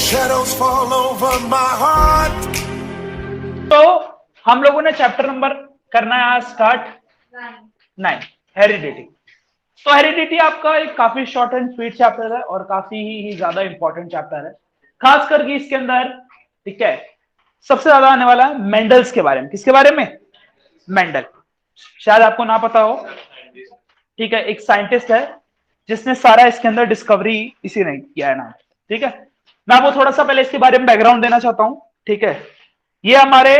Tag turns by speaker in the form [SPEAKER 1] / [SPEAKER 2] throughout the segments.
[SPEAKER 1] Shadows fall over my heart.
[SPEAKER 2] तो हम लोगों ने चैप्टर नंबर करना है आज स्टार्ट 9 हेरिडिटी। तो हेरिडिटी आपका एक काफी शॉर्ट एंड स्वीट चैप्टर है और काफी ही ज्यादा इंपॉर्टेंट चैप्टर है, खास करके इसके अंदर। ठीक है, सबसे ज्यादा आने वाला है मेंडल्स के बारे में। किसके बारे में? मेंडल। शायद आपको ना पता हो। ठीक है, एक साइंटिस्ट है जिसने सारा इसके अंदर डिस्कवरी इसी ने किया है ना। ठीक है, मैं आपको थोड़ा सा पहले इसके बारे में बैकग्राउंड देना चाहता हूं। ठीक है, ये हमारे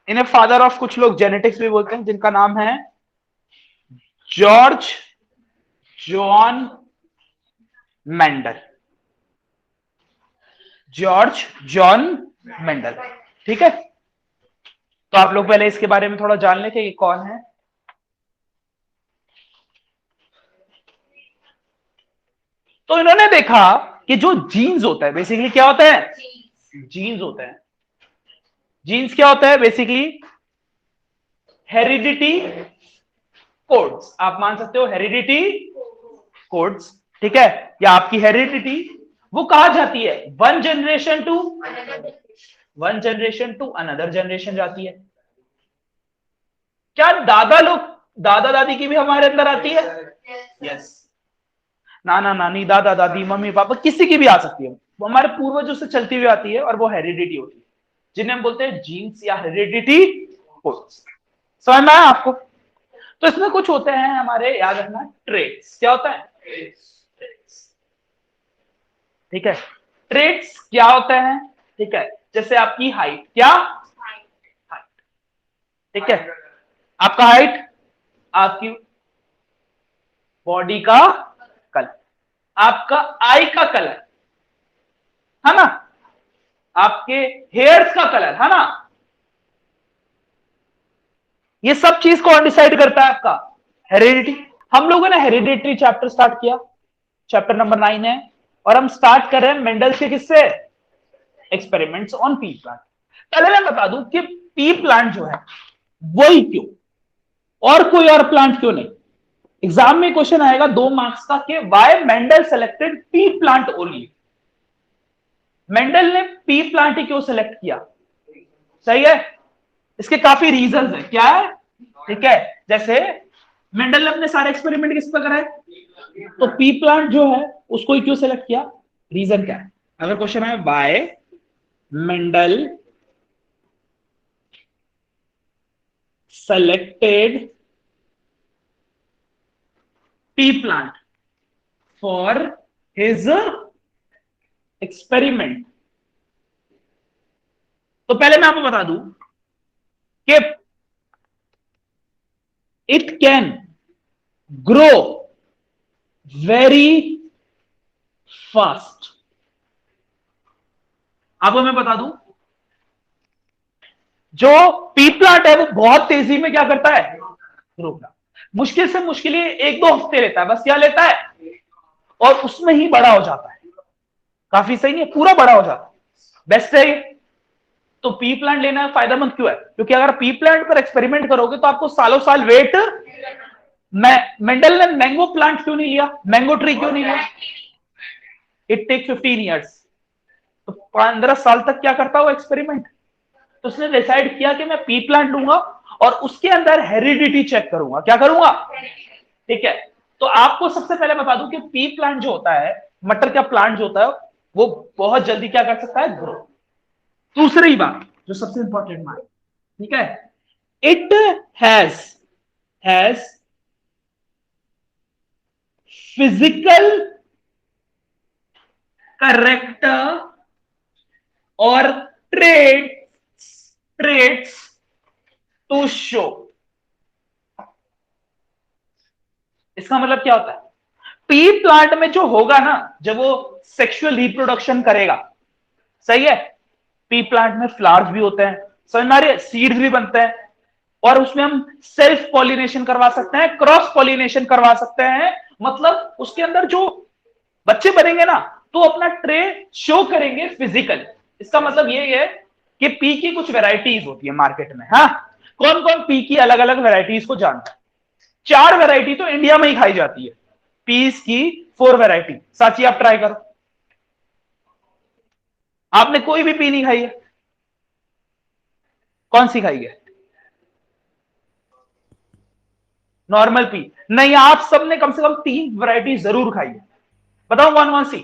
[SPEAKER 2] इन्हें फादर ऑफ कुछ लोग जेनेटिक्स भी बोलते हैं, जिनका नाम है George John Mendel. George John Mendel. ठीक है, तो आप लोग पहले इसके बारे में थोड़ा जान लें कि ये कौन है। तो इन्होंने देखा कि जो जीन्स होता है, बेसिकली क्या होता है? जीन्स होता है। जीन्स क्या होता है? Basically heredity codes. आप मान सकते हो हेरिडिटी कोड्स। ठीक है, या आपकी हेरिडिटी वो कहा जाती है one generation to another generation जाती है। क्या दादा लोग, दादा दादी की भी हमारे अंदर आती है? यस। नाना नानी, दादा दादी, मम्मी पापा, किसी की भी आ सकती है। वो हमारे पूर्वजों से चलती हुई आती है और वो हेरिडिटी होती है, जिन्हें हम बोलते हैं जीन्स या हेरिडिटी कोड्स। समझ में आया आपको? तो इसमें कुछ होते हैं हमारे, याद रखना, ट्रेट्स। क्या होता है? ठीक है, ट्रेट्स क्या होते हैं? ठीक है, जैसे आपकी हाइट। क्या हाइट? ठीक है, आपका हाइट, आपकी बॉडी का कलर, आपका आई का कलर, है ना, आपके हेयर्स का कलर, है ना, ये सब चीज कौन डिसाइड करता है? आपका हेरिडिटी। हम लोगों ने हेरिडिटरी चैप्टर स्टार्ट किया, चैप्टर नंबर 9 है, और हम स्टार्ट कर रहे हैं मेंडल के किससे? Experiments on P plant. पहले मैं बता दूं कि पी प्लांट जो है वही क्यों, और कोई और प्लांट क्यों नहीं। एग्जाम में क्वेश्चन आएगा 2 मार्क्स का कि why Mendel selected P plant only. Mendel ने पी प्लांट ही क्यों सेलेक्ट किया? सही है, इसके काफी रीजंस है। क्या है? ठीक है, जैसे मेंडल ने अपने सारे एक्सपेरिमेंट किस पर कराए, तो पी प्लांट जो है उसको ही क्यों सेलेक्ट किया? रीजन क्या है? अगर क्वेश्चन है why Mendel selected pea plant for his experiment, तो पहले मैं आपको बता दूं कि it can grow very fast. आपको मैं बता दूं, जो पी प्लांट है वो बहुत तेजी में क्या करता है? ग्रो करता। मुश्किल से मुश्किल 1-2 हफ्ते लेता है, बस क्या लेता है, और उसमें ही बड़ा हो जाता है। काफी सही नहीं, पूरा बड़ा हो जाता है। बेस्ट है ये। तो पी प्लांट लेना फायदेमंद क्यों है? क्योंकि अगर पी प्लांट पर एक्सपेरिमेंट करोगे तो आपको सालों साल वेट। मेंडल ने मैंगो प्लांट क्यों नहीं लिया, मैंगो ट्री क्यों नहीं लिया? It take 15 years. तो 15 साल तक क्या करता वो एक्सपेरिमेंट। तो उसने डिसाइड किया कि मैं पी प्लांट लूंगा और उसके अंदर हेरिडिटी चेक करूंगा। क्या करूंगा? ठीक है, तो आपको सबसे पहले बता दूं कि पी प्लांट जो होता है, मटर का प्लांट जो होता है, वो बहुत जल्दी क्या कर सकता है? ग्रो। दूसरी बात जो सबसे इंपॉर्टेंट बात, ठीक है, इट हैज फिजिकल करेक्टर और ट्रेट्स टू शो। इसका मतलब क्या होता है? पी प्लांट में जो होगा ना, जब वो सेक्सुअल रिप्रोडक्शन करेगा, सही है, पी प्लांट में फ्लावर्स भी होते हैं, समझ में आ रही है, सीड्स भी बनते हैं, और उसमें हम सेल्फ पॉलिनेशन करवा सकते हैं, क्रॉस पॉलिनेशन करवा सकते हैं। मतलब उसके अंदर जो बच्चे बनेंगे ना, तो अपना ट्रे शो करेंगे फिजिकल। इसका मतलब ये है कि पी की कुछ वेराइटीज होती है मार्केट में। हाँ, कौन कौन पी की अलग अलग वेराइटीज को जानता है? 4 वेराइटी तो इंडिया में ही खाई जाती है, पीस की 4 वेराइटी। साची आप ट्राई करो। आपने कोई भी पी नहीं खाई है? कौन सी खाई है? नॉर्मल पी नहीं, आप सबने कम से कम 3 वैरायटी जरूर खाई है। बताओ कौन कौन सी?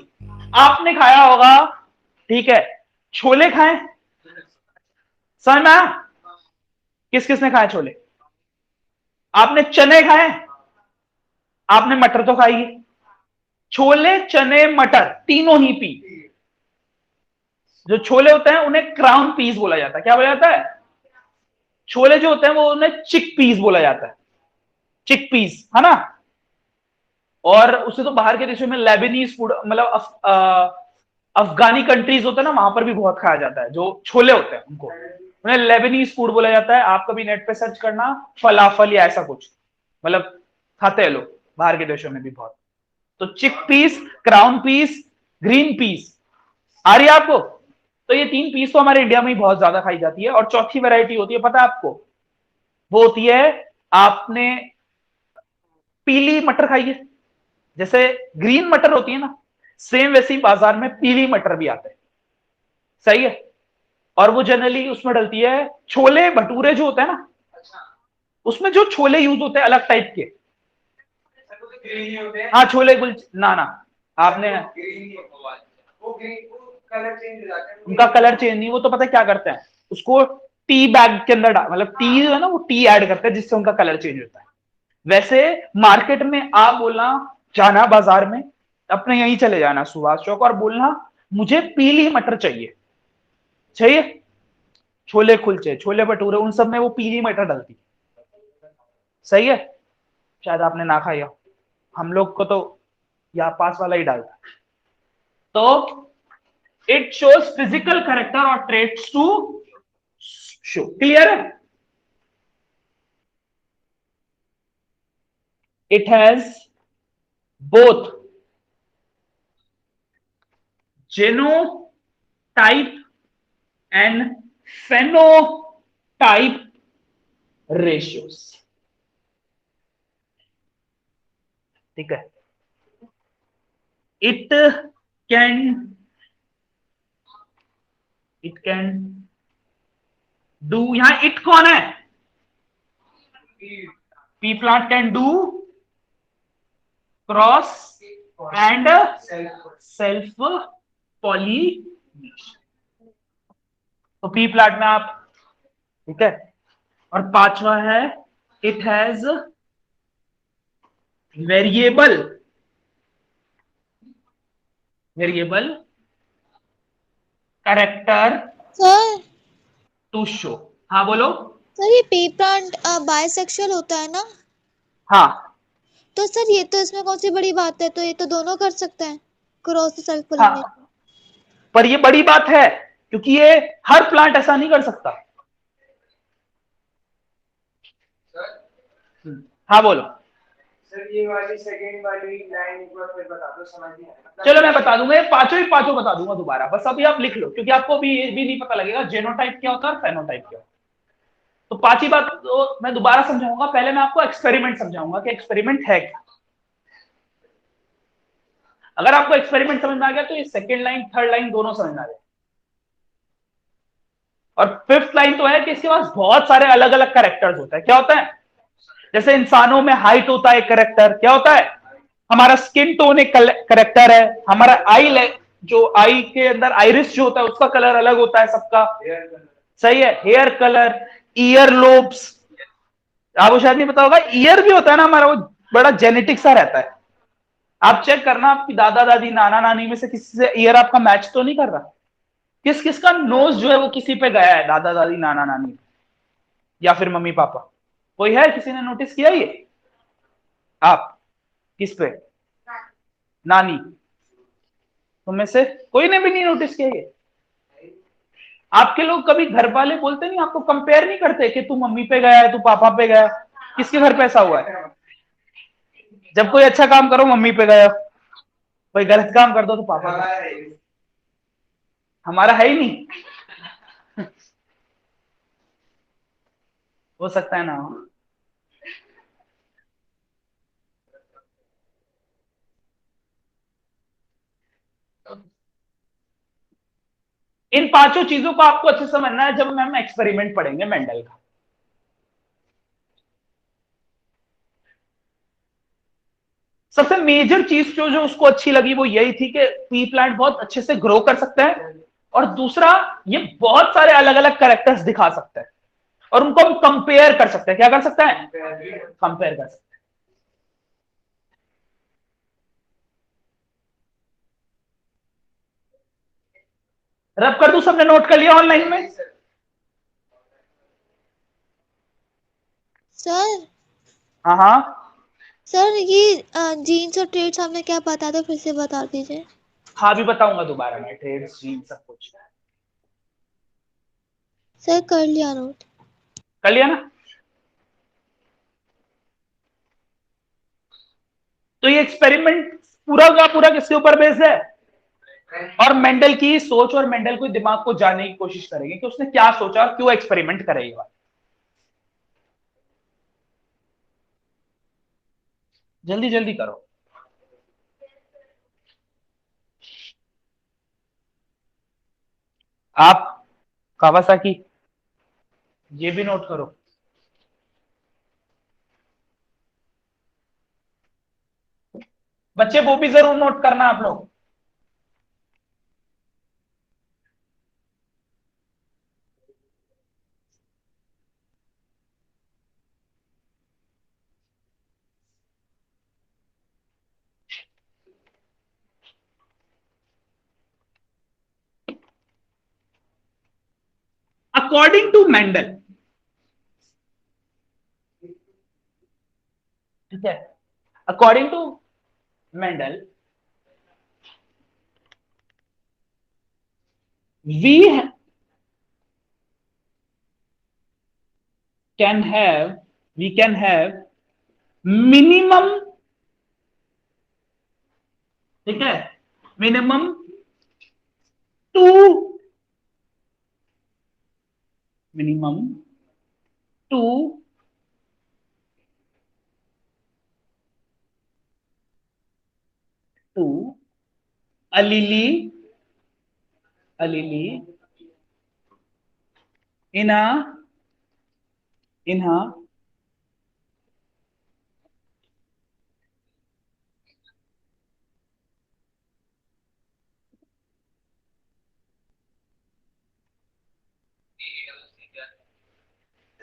[SPEAKER 2] आपने खाया होगा, ठीक है, छोले खाए? समझ में आया? किस किसने खाए छोले? आपने चने खाए? आपने मटर तो खाई है। छोले चने मटर तीनों ही पी। जो छोले होते हैं उन्हें क्राउन पीस बोला जाता है। क्या बोला जाता है? छोले जो होते हैं वो उन्हें चिक पीस बोला जाता है। चिक पीस है ना। और उसे तो बाहर के देशों में लेबनीज फूड, मतलब अफगानी कंट्रीज होते हैं ना, वहां पर भी बहुत खाया जाता है। जो छोले होते हैं उनको, उन्हें लेबनीज फूड बोला जाता है। आप कभी नेट पे सर्च करना, फलाफल या ऐसा कुछ, मतलब खाते हैं लोग बाहर के देशों में भी बहुत। तो chickpeas, crown peas, green peas, आ रही है आपको? तो ये 3 पीस तो हमारे इंडिया में ही बहुत ज्यादा खाई जाती है। और चौथी वैरायटी होती है, पता है आपको? वो होती है, आपने पीली मटर खाई है? जैसे ग्रीन मटर होती है ना, सेम वैसी बाजार में पीली मटर भी आते हैं। सही है। और वो जनरली उसमें डलती है, छोले भटूरे जो होते हैं ना, उसमें जो छोले यूज होते हैं अलग टाइप के। हाँ छोले कुछ ना ना, आपने उनका कलर चेंज नहीं, वो तो पता है क्या करते हैं, उसको टी बैग के अंदर डाल, मतलब टी जो है ना वो टी ऐड करते हैं जिससे उनका कलर चेंज होता है। वैसे मार्केट में आप बोलना, जाना बाजार में, अपने यहीं चले जाना सुभाष चौक और बोलना मुझे पीली मटर चाहिए। चाहिए? छोले कुलचे, छोले भटूरे, उन सब में वो पीली मटर डलती है। सही है। शायद आपने ना खाया हो, हम लोग को तो यहाँ पास वाला ही डालता है। तो इट शोज फिजिकल कैरेक्टर और ट्रेट्स टू शो। क्लियर है? It has both genotype and phenotype ratios। ठीक है। It can it can do, यहां इट कौन है? P plant can do cross and self pollination. तो पी प्लांट में आप, ठीक है। और पांचवा है, इट हैज variable variable character
[SPEAKER 3] sir
[SPEAKER 2] to show. हाँ बोलो।
[SPEAKER 3] सर ये पी प्लांट बायसेक्सुअल होता है ना?
[SPEAKER 2] हाँ
[SPEAKER 3] तो सर ये तो इसमें कौन सी बड़ी बात है, तो ये तो दोनों कर सकते हैं, क्रॉस सेल्फ
[SPEAKER 2] हाँ,
[SPEAKER 3] पोलिनेशन।
[SPEAKER 2] पर ये बड़ी बात है क्योंकि ये हर प्लांट ऐसा नहीं कर सकता। हाँ बोलो।
[SPEAKER 4] सर ये वाली सेकंड वाली लाइन एक बार फिर बता दो, समझ नहीं आया।
[SPEAKER 2] चलो मैं बता दूंगा, पांचों ही पांचों बता दूंगा दोबारा, बस अभी आप लिख लो क्योंकि आपको भी ये भी नहीं पता लगेगा जेनोटाइप क्या होता है और फेनोटाइप क्या होता है। तो पांचवी बात तो मैं दोबारा समझाऊंगा, पहले मैं आपको एक्सपेरिमेंट समझाऊंगा कि एक्सपेरिमेंट है क्या। अगर आपको एक्सपेरिमेंट समझ में आ गया तो ये सेकंड लाइन थर्ड लाइन दोनों समझ में आ गए। और फिफ्थ लाइन तो है कि इसके पास बहुत सारे अलग अलग कैरेक्टर्स होते हैं। क्या होता है? जैसे इंसानों में हाइट होता है कैरेक्टर, क्या होता है? हमारा स्किन टोन एक करेक्टर है, हमारा आई, जो आई के अंदर आइरिस जो होता है उसका कलर अलग होता है सबका। सही है। हेयर कलर, ईयर लोब्स, आपको शायद नहीं पता होगा, ईयर भी होता है ना हमारा, वो बड़ा जेनेटिक सा रहता है। आप चेक करना आपकी दादा दादी नाना नानी में से किसी से ईयर आपका मैच तो नहीं कर रहा। किस किस का नोज जो है वो किसी पे गया है, दादा दादी नाना नानी या फिर मम्मी पापा? कोई है, किसी ने नोटिस किया ये? आप किस पे? नानी। तुम में से कोई ने भी नहीं नोटिस किया ये? आपके लोग कभी घर वाले बोलते नहीं, आपको कंपेयर नहीं करते कि तू मम्मी पे गया है, तू पापा पे गया है? किसके घर पे ऐसा हुआ है? जब कोई अच्छा काम करो मम्मी पे गया, कोई गलत काम कर दो तो पापा पे। हमारा है ही नहीं। हो सकता है ना हो। इन पांचों चीजों को आपको अच्छे से समझना है जब हम एक्सपेरिमेंट पढ़ेंगे मेंडल का। सबसे मेजर चीज जो जो उसको अच्छी लगी वो यही थी कि पी प्लांट बहुत अच्छे से ग्रो कर सकते हैं, और दूसरा ये बहुत सारे अलग अलग कैरेक्टर्स दिखा सकते हैं और उनको हम कंपेयर कर सकते हैं। क्या कर सकते हैं? कंपेयर कर सकते हैं। रब कर दूं? सबने नोट कर लिया ऑनलाइन में?
[SPEAKER 3] सर
[SPEAKER 2] हाँ हाँ,
[SPEAKER 3] सर ये जीन्स और ट्रेड्स आपने क्या बताया था, फिर से बता दीजिए।
[SPEAKER 2] हाँ भी बताऊंगा दोबारा मैं, ट्रेड्स जीन सब कुछ
[SPEAKER 3] सर कर लिया नोट।
[SPEAKER 2] कर लिया ना? तो ये एक्सपेरिमेंट पूरा का पूरा किसके ऊपर बेस्ड है? और मेंडल की सोच और मेंडल को दिमाग को जानने की कोशिश करेंगे कि उसने क्या सोचा और क्यों एक्सपेरिमेंट करे ये बात। जल्दी जल्दी करो। आप कावासाकी ये भी नोट करो। बच्चे वो भी जरूर नोट करना आप लोग। अकॉर्डिंग टू मेंडल, ठीक है, according to Mendel we can have we can have minimum, ठीक है, minimum two, minimum two two allele in a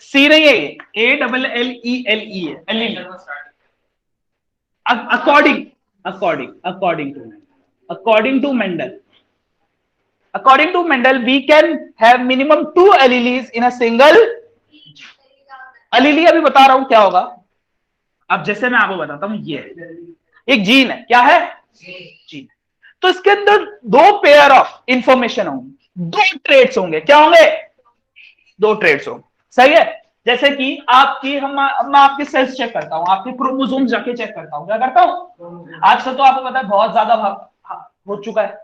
[SPEAKER 2] C नहीं है, ALLELE है, allele। According according to Mendel, according to Mendel we can have minimum 2 alleles in a single allele। अभी बता रहा हूं क्या होगा। अब जैसे मैं आपको बताता हूं, ये एक जीन है। क्या है? जीन। तो इसके अंदर दो पेयर ऑफ इंफॉर्मेशन होंगे, दो ट्रेड्स होंगे। क्या होंगे? दो ट्रेड्स होंगे। सही है। जैसे कि आपकी मैं आपके सेल्स चेक करता हूं, आपके क्रोमोसोम जाके चेक करता हूं। क्या करता हूं? आजकल तो आपको पता है बहुत ज्यादा हो चुका है,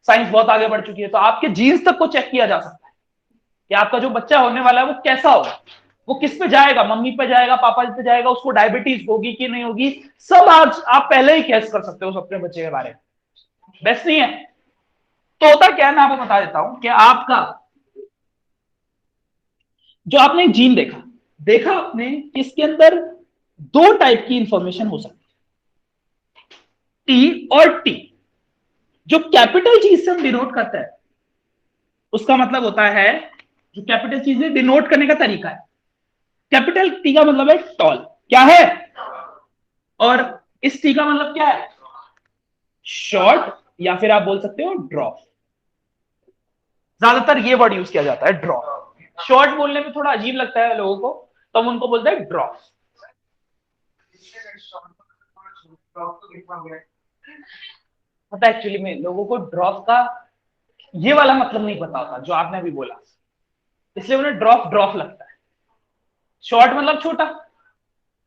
[SPEAKER 2] साइंस बहुत आगे बढ़ चुकी है, तो आपके जीन्स तक को चेक किया जा सकता है कि आपका जो बच्चा होने वाला है वो कैसा होगा, वो किस पे जाएगा, मम्मी पे जाएगा, पापा पे जाएगा, उसको डायबिटीज होगी कि नहीं होगी, सब आज आप पहले ही कैस कर सकते हो अपने बच्चे के बारे में। बेस्ट नहीं है? तो होता क्या है, मैं आपको बता देता हूं कि आपका जो आपने जीन देखा आपने कि इसके अंदर दो टाइप की इंफॉर्मेशन हो सकती है, टी और टी। जो कैपिटल चीज से हम डिनोट करते हैं उसका मतलब होता है, जो कैपिटल चीजें डिनोट करने का तरीका है, कैपिटल टी का मतलब है टॉल। क्या है? और इस टी का मतलब क्या है? शॉर्ट, या फिर आप बोल सकते हो ड्रॉप। ज्यादातर ये वर्ड यूज किया जाता है, ड्रॉप। शॉर्ट बोलने में थोड़ा अजीब लगता है लोगों को, तो हम उनको बोलते हैं ड्रॉप। पता एक्चुअली में लोगों को ड्रॉप का ये वाला मतलब नहीं पता होता जो आपने अभी बोला, इसलिए उन्हें ड्रॉप लगता है। शॉर्ट मतलब छोटा,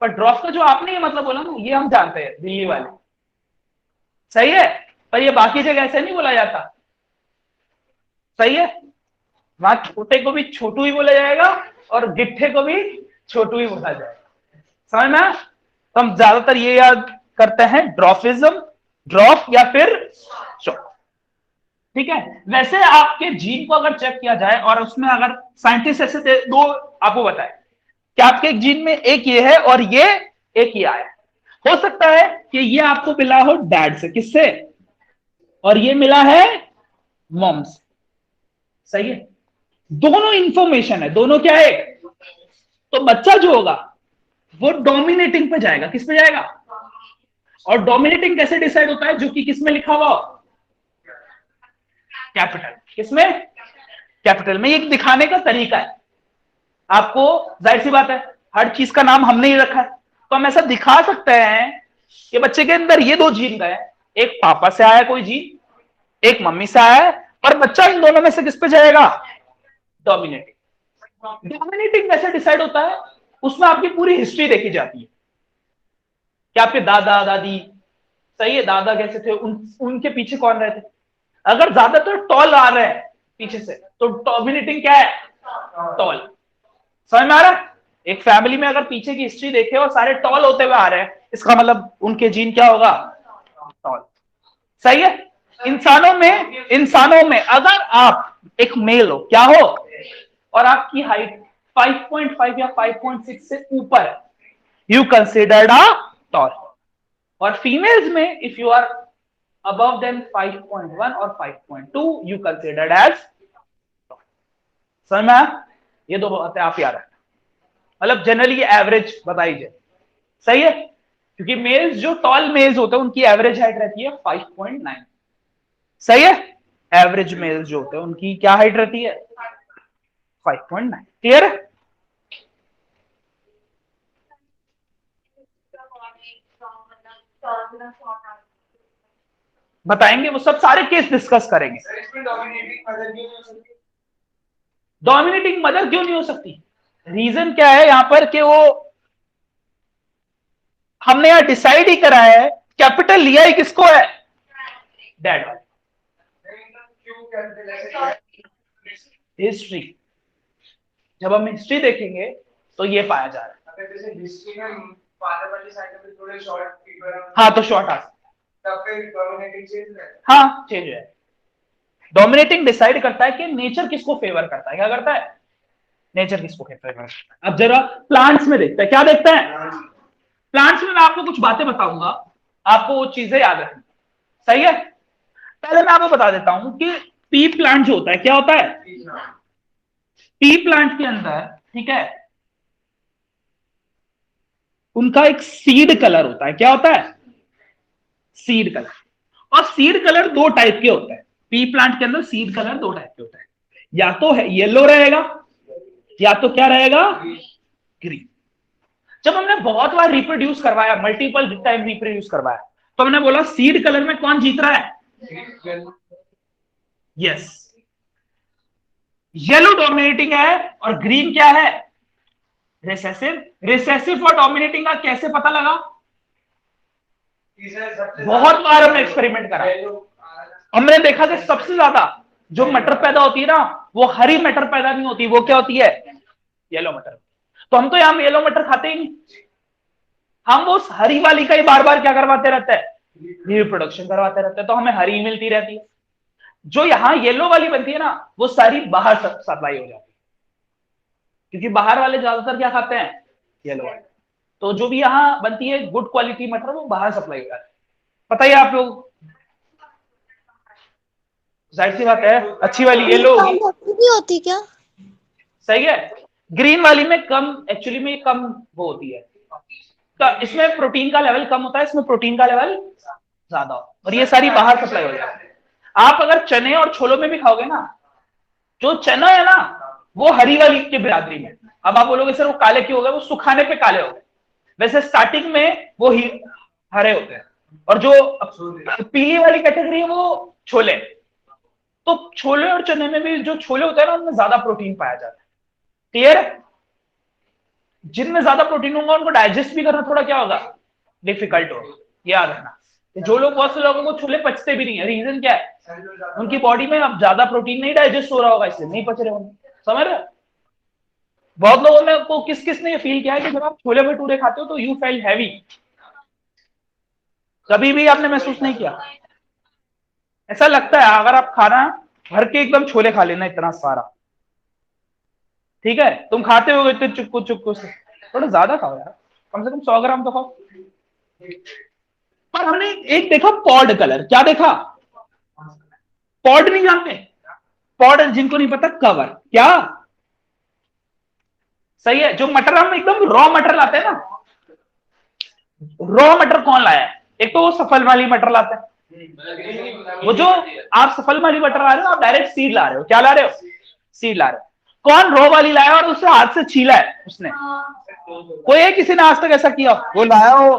[SPEAKER 2] पर ड्रॉप का जो आपने ये मतलब बोला ना, ये हम जानते हैं दिल्ली वाले। सही है। पर ये बाकी जगह ऐसे नहीं बोला जाता। सही है। वहां छोटे को भी छोटू ही बोला जाएगा और गिट्ठे को भी छोटू ही बोला जाएगा। समझ में? तो हम ज्यादातर ये याद करते हैं ड्रॉफिज्म, ड्रॉप या फिर शॉर्ट। ठीक है। वैसे आपके जीन को अगर चेक किया जाए और उसमें अगर साइंटिस्ट ऐसे दो आपको बताए कि आपके एक जीन में एक ये है और ये एक ये आया, हो सकता है कि ये आपको मिला हो डैड से, किससे, और ये मिला है मॉम से, सही है। दोनों इंफॉर्मेशन है, दोनों क्या है, तो बच्चा जो होगा वो डोमिनेटिंग पे जाएगा, किस पे जाएगा, और डोमिनेटिंग कैसे डिसाइड होता है, जो कि किस में लिखा हुआ हो, कैपिटल, किसमें, कैपिटल में। ये दिखाने का तरीका है आपको, जाहिर सी बात है हर चीज का नाम हमने ही रखा है, तो हम ऐसा दिखा सकते हैं कि बच्चे के अंदर ये दो जीन गए, एक पापा से आया कोई जीन, एक मम्मी से आया है, और बच्चा इन दोनों में से किस पे जाएगा, डोमिनेटिंग। डोमिनेटिंग कैसे डिसाइड होता है, उसमें आपकी पूरी हिस्ट्री देखी जाती है कि आपके दादा दादी, सही है, दादा कैसे थे, उनके पीछे कौन रहे थे। अगर ज्यादातर टॉल आ रहे हैं पीछे से तो डोमिनेटिंग क्या है, टॉल। समझ में आ रहा है, एक फैमिली में अगर पीछे की हिस्ट्री देखे और सारे टॉल होते हुए आ रहे हैं, इसका मतलब उनके जीन क्या होगा, टॉल, सही है। इंसानों में अगर आप एक मेल हो, क्या हो, और आपकी हाइट 5.5 या 5.6 से ऊपर है, यू कंसिडर्ड अ टॉल। और फीमेल्स में if you are above than 5.1 और 5.2 you considered as tall। समझ में आया, ये दो बातें आप याद रखना, मतलब जनरली एवरेज बताइए, सही है, क्योंकि मेल्स जो टॉल मेल्स होते हैं उनकी एवरेज हाइट रहती है 5.9, सही है। एवरेज मेल्स जो होते हैं उनकी क्या हाइट रहती है, 5.9। क्लियर है। बताएंगे, वो सब सारे केस डिस्कस करेंगे। डोमिनेटिंग मदर क्यों नहीं हो सकती, रीजन क्या है यहां पर कि वो हमने यहां डिसाइड ही करा है, कैपिटल लिया ही किसको है, डैड। हिस्ट्री, जब हम हिस्ट्री देखेंगे तो ये पाया जा रहा है।
[SPEAKER 4] जैसे हिस्ट्री में फादर वाली साइड पे थोड़े शॉर्ट पीपल,
[SPEAKER 2] हाँ तो शॉर्ट आ,
[SPEAKER 4] तब फिर डोमिनेटिंग चेंज है,
[SPEAKER 2] हाँ चेंज है। डोमिनेटिंग डिसाइड करता है कि नेचर किसको फेवर करता है, क्या करता है, नेचर किसको फेवर करता है। अब जरा प्लांट्स में देखते हैं, क्या देखते हैं, प्लांट्स में मैं आपको कुछ बातें बताऊंगा, आपको वो चीजें याद रखनी, सही है। पहले मैं आपको बता देता हूं कि पी प्लांट जो होता है, क्या होता है, पी प्लांट के अंदर, ठीक है, उनका एक सीड कलर होता है, क्या होता है, सीड कलर। और सीड कलर दो टाइप के होते हैं, पी प्लांट के अंदर सीड कलर दो टाइप के होते हैं, या तो है येलो रहेगा, या तो क्या रहेगा, ग्रीन। जब हमने बहुत बार रिप्रोड्यूस करवाया, मल्टीपल टाइम रिप्रोड्यूस करवाया, तो हमने बोला सीड कलर में कौन जीत रहा है, यस, येलो डोमिनेटिंग है और ग्रीन क्या है, रिसेसिव। रिसेसिव और डोमिनेटिंग का कैसे पता लगा, बहुत बार हमने एक्सपेरिमेंट करा, हमने देखा कि सबसे ज्यादा जो मटर पैदा होती है ना, वो हरी मटर पैदा नहीं होती, वो क्या होती है, येलो मटर। तो हम तो यहां येलो मटर खाते ही नहीं, हम वो हरी वाली का ही बार बार क्या करवाते रहते हैं, रिप्रोडक्शन करवाते रहते हैं, तो हमें हरी मिलती रहती है। जो यहां येलो वाली बनती है ना, वो सारी बाहर सप्लाई हो जाती है, क्योंकि बाहर वाले ज्यादातर क्या खाते हैं, येलो वाले। तो जो भी यहां बनती है गुड क्वालिटी मटर, वो बाहर सप्लाई हो जाती है, पता ही आप लोग, जाहिर सी बात है, अच्छी वाली येलो होगी,
[SPEAKER 3] नहीं होती क्या,
[SPEAKER 2] सही है। ग्रीन वाली में कम, एक्चुअली में कम वो होती है, तो इसमें प्रोटीन का लेवल कम होता है, इसमें प्रोटीन का लेवल ज्यादा होता है, और ये सारी बाहर सप्लाई हो जाती है। आप अगर चने और छोलों में भी खाओगे ना, जो चना है ना वो हरी वाली की बिरादरी में। अब आप बोलोगे सर वो काले क्यों हो गए, वो सुखाने पे काले हो गए, वैसे स्टार्टिंग में वो ही हरे होते हैं, और जो पीली वाली कैटेगरी है वो छोले। तो छोले और चने में भी जो छोले होते हैं ना, उनमें ज्यादा प्रोटीन पाया जाता है, क्लियर है। जिनमें ज्यादा प्रोटीन होगा उनको डाइजेस्ट भी करना थोड़ा क्या होगा, डिफिकल्ट होगा, याद रखना। जो लोग, बहुत से लोगों को छोले पचते भी नहीं है, रीजन क्या है, उनकी बॉडी में अब ज्यादा प्रोटीन नहीं डाइजेस्ट हो रहा होगा, इसलिए नहीं पच रहे होंगे, समझ रहे। बहुत लोगों ने को किस किस ने ये फील किया है कि जब आप छोले भटूरे खाते हो तो यू फील हैवी, कभी भी आपने महसूस नहीं किया ऐसा लगता है अगर आप खाना भर के एकदम छोले खा लेना इतना सारा, ठीक है, तुम खाते हो इतने चुक्कू चुक्कू से, थोड़ा ज्यादा खाओ यार, कम से कम 100 ग्राम तो खाओ। पर हमने एक देखा पॉड कलर, क्या देखा? पॉड नहीं जानते? पॉड जिनको नहीं पता, कवर, क्या? सही है। जो मटर हम एकदम रॉ मटर लाते हैं ना, रॉ मटर कौन लाया है? एक तो वो सफल वाली मटर लाते हैं, वो जो आप सफल वाली मटर ला रहे हो, आप डायरेक्ट सीड ला रहे हो। क्या ला रहे हो? सीड ला रहे हो। कौन रॉ वाली लाया और उसे हाथ से छीला है उसने? कोई है किसी ने आज तक ऐसा किया? वो लाया हो,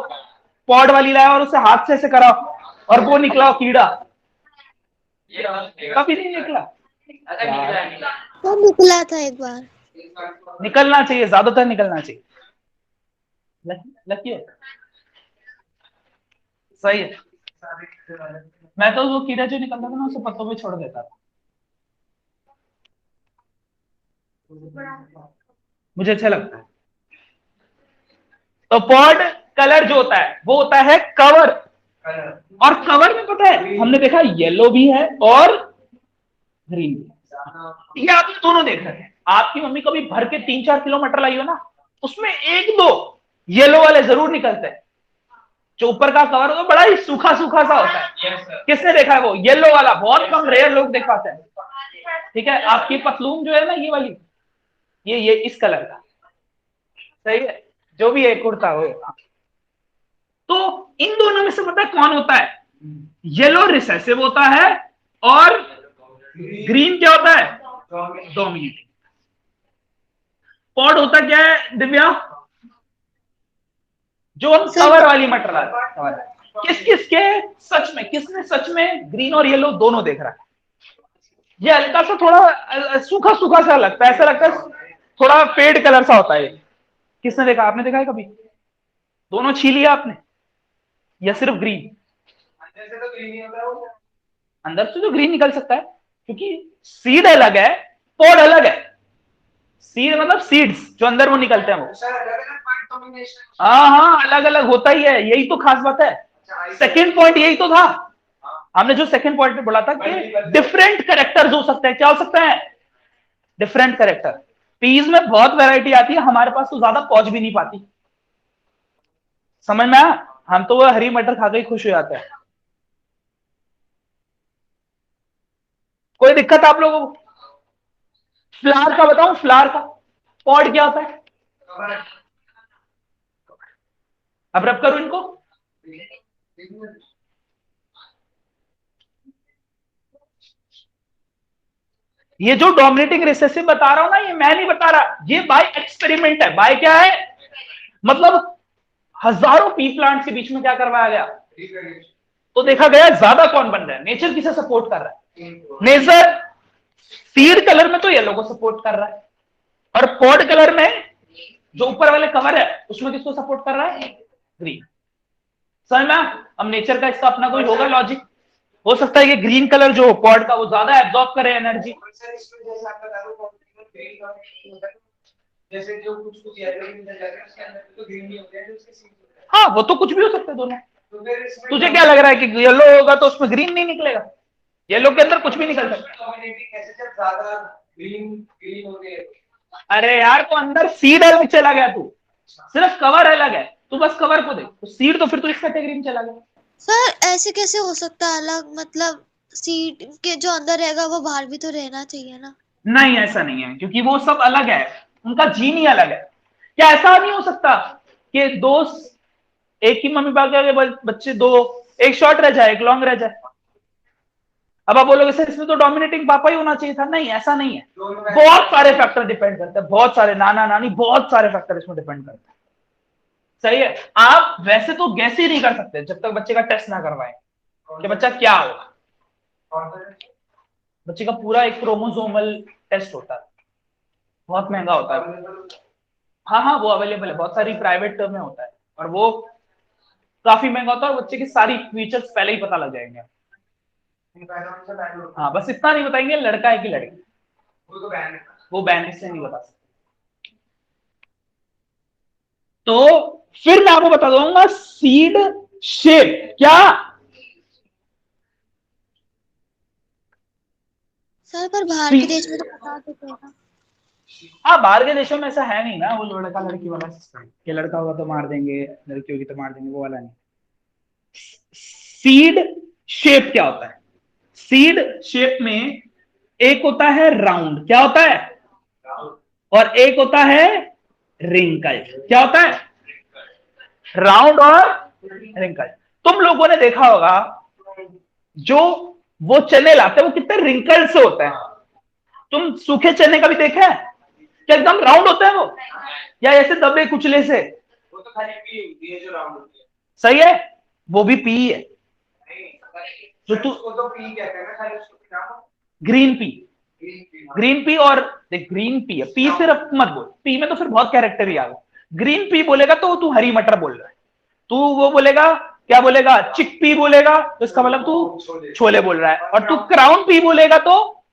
[SPEAKER 2] पॉड वाली लाया और उसे हाथ से ऐसे करा और वो निकला हो कीड़ा? कभी नहीं निकला।
[SPEAKER 3] वो निकला था एक बार।
[SPEAKER 2] निकलना चाहिए, ज्यादातर निकलना चाहिए। लकी है। सही है। मैं तो वो कीड़ा जो निकलता था ना उसे पत्तों पे छोड़ देता था, मुझे अच्छा लगता है। तो पॉड कलर जो होता है वो होता है कवर, और कवर में पता है हमने देखा येलो भी है और ग्रीन भी है। ये आपने दोनों देख रहे हैं। आपकी मम्मी कभी भर के 3-4 किलो मटर लाई हो ना, उसमें 1-2 येलो वाले जरूर निकलते हैं। जो ऊपर का कवर होता है बड़ा ही सूखा सूखा सा होता है। किसने देखा है वो येलो वाला? बहुत कम, रेयर लोग देख पाते हैं। ठीक है, आपकी पतलून जो है ना, ये वाली, ये इस कलर का, सही है, जो भी है कुर्ता हो। तो इन दोनों में से पता है कौन होता है? येलो रिसेसिव होता है और ग्रीन क्या होता है? डोमिनेटिंग। पॉड होता क्या है दिव्या? जो हम कवर वाली मटर लाते, किसके सच में, किसने सच में ग्रीन और येलो दोनों देख रहा है? ये हल्का सा थोड़ा सूखा सूखा सा लगता है, ऐसा लगता है थोड़ा फेड कलर सा होता है। किसने देखा? आपने देखा है कभी? दोनों छील लिया आपने या सिर्फ ग्रीन?
[SPEAKER 4] अंदर से तो ग्रीन ही होता है वो।
[SPEAKER 2] अंदर से तो ग्रीन निकल सकता है, क्योंकि सीड अलग है, पॉड अलग है। सीड मतलब सीड्स जो अंदर वो निकलते हैं वो,
[SPEAKER 4] सर अलग अलग पार्ट कॉम्बिनेशन।
[SPEAKER 2] हाँ अलग अलग होता ही है, यही तो खास बात है। सेकंड पॉइंट यही तो था, हमने जो सेकंड पॉइंट में बोला था कि डिफरेंट कैरेक्टर्स हो सकते हैं। क्या हो सकते हैं? Different character. पीज में बहुत वैरायटी आती है, हमारे पास तो ज्यादा पहुंच भी नहीं पाती। समझ में आया? हम तो वो हरी मटर खा के ही खुश हो जाते हैं। कोई दिक्कत आप लोगों को? फ्लावर का बताऊं? फ्लावर का पॉड क्या होता है? अब रब करूं इनको। ये जो डोमिनेटिंग रिसेसिव बता रहा हूं ना, ये मैं नहीं बता रहा, ये बाय एक्सपेरिमेंट है। बाय क्या है मतलब? हजारों पी प्लांट के बीच में क्या करवाया गया, तो देखा गया ज्यादा कौन बन रहा है, नेचर किसे सपोर्ट कर रहा है? नेचर सीड कलर में तो येलो को सपोर्ट कर रहा है, और पॉड कलर में जो ऊपर वाले कवर है उसमें किसको सपोर्ट कर रहा है? ग्रीन। समझ में? अब नेचर का इसका अपना कोई होगा लॉजिक। हो सकता है कि ग्रीन कलर जो पॉड का वो ज्यादा एब्जॉर्ब करे एनर्जी।
[SPEAKER 4] सर इसमें जैसे आप बता रहे हो ग्रीन होता है, जैसे जो कुछ येलो भी मिल जाता है उसके अंदर तो ग्रीन नहीं होते हैं जो उसके सीड्स होते हैं।
[SPEAKER 2] हाँ वो तो कुछ भी हो सकता है दोनों।
[SPEAKER 4] तो फिर इसमें
[SPEAKER 2] तुझे क्या लग रहा है कि येलो होगा तो उसमें ग्रीन नहीं निकलेगा? येलो के अंदर कुछ भी निकल सकता है।
[SPEAKER 4] डोमिनेटिंग कैसे जब ज्यादा ग्रीन ग्रीन हो गए?
[SPEAKER 2] अरे यार तो अंदर सीड अलग चला गया, तू सिर्फ कवर अलग है, तू बस कवर को देख, तो सीड तो फिर तू इस कैटेगरी में चला गया।
[SPEAKER 3] सर ऐसे कैसे हो सकता है अलग? मतलब सीट के जो अंदर रहेगा वो बाहर भी तो रहना चाहिए ना।
[SPEAKER 2] नहीं ऐसा नहीं है, क्योंकि वो सब अलग है, उनका जीन ही अलग है। क्या ऐसा नहीं हो सकता कि दो एक ही मम्मी पापा के बच्चे दो, एक शॉर्ट रह जाए एक लॉन्ग रह जाए? अब आप बोलोगे सर इसमें तो डोमिनेटिंग पापा ही होना चाहिए था। नहीं ऐसा नहीं है, बहुत सारे फैक्टर डिपेंड करते हैं, बहुत सारे, नाना नानी, बहुत सारे फैक्टर इसमें डिपेंड करते हैं। सही है। आप वैसे तो गैस ही नहीं कर सकते जब तक बच्चे का टेस्ट ना करवाएं कि बच्चा क्या होगा। बच्चे का पूरा एक क्रोमोसोमल टेस्ट होता है, बहुत महंगा होता है। हाँ हाँ वो अवेलेबल है, बहुत सारी प्राइवेट में होता है, और वो काफी महंगा होता है, और बच्चे की सारी फीचर्स पहले ही पता लग जाएंगे। हाँ बस इतना नहीं बताएंगे लड़का है कि लड़की, वो बैन इससे नहीं बता सकते। तो फिर मैं आपको बता दूंगा सीड शेप क्या।
[SPEAKER 3] सर पर बाहर के देश में तो बता देते हैं ना।
[SPEAKER 2] हाँ, बाहर के देशों में ऐसा है नहीं ना, वो लड़का लड़की वाला सिस्टम कि लड़का होगा तो मार देंगे, लड़की होगी तो मार देंगे, वो वाला नहीं। सीड शेप क्या होता है? सीड शेप में एक होता है राउंड, क्या होता है, और एक होता है रिंकल। क्या होता है? राउंड और रिंकल। तुम लोगों ने देखा होगा जो वो चने लाते हैं वो कितने रिंकल से होते हैं। तुम सूखे चने का भी देखा है क्या एकदम राउंड होता है वो, या ऐसे दबे कुचले से?
[SPEAKER 4] वो तो खाली पी होती है जो राउंड होती है।
[SPEAKER 2] सही है, वो भी पी है। जो तू
[SPEAKER 4] वो तो पी कहते हैं ना, खाली उसको नाम
[SPEAKER 2] ग्रीन पी, ग्रीन पी। और देख ग्रीन पी है, पी सिर्फ मत बोल, पी में तो फिर बहुत कैरेक्टर ही आ गया। ग्रीन पी बोलेगा तो तू हरी मटर बोल रहा है, तू वो बोलेगा क्या बोलेगा, चिक पी बोलेगा तो इसका मतलब तू छोले बोल रहा है, और तू क्राउन पी बोलेगा तो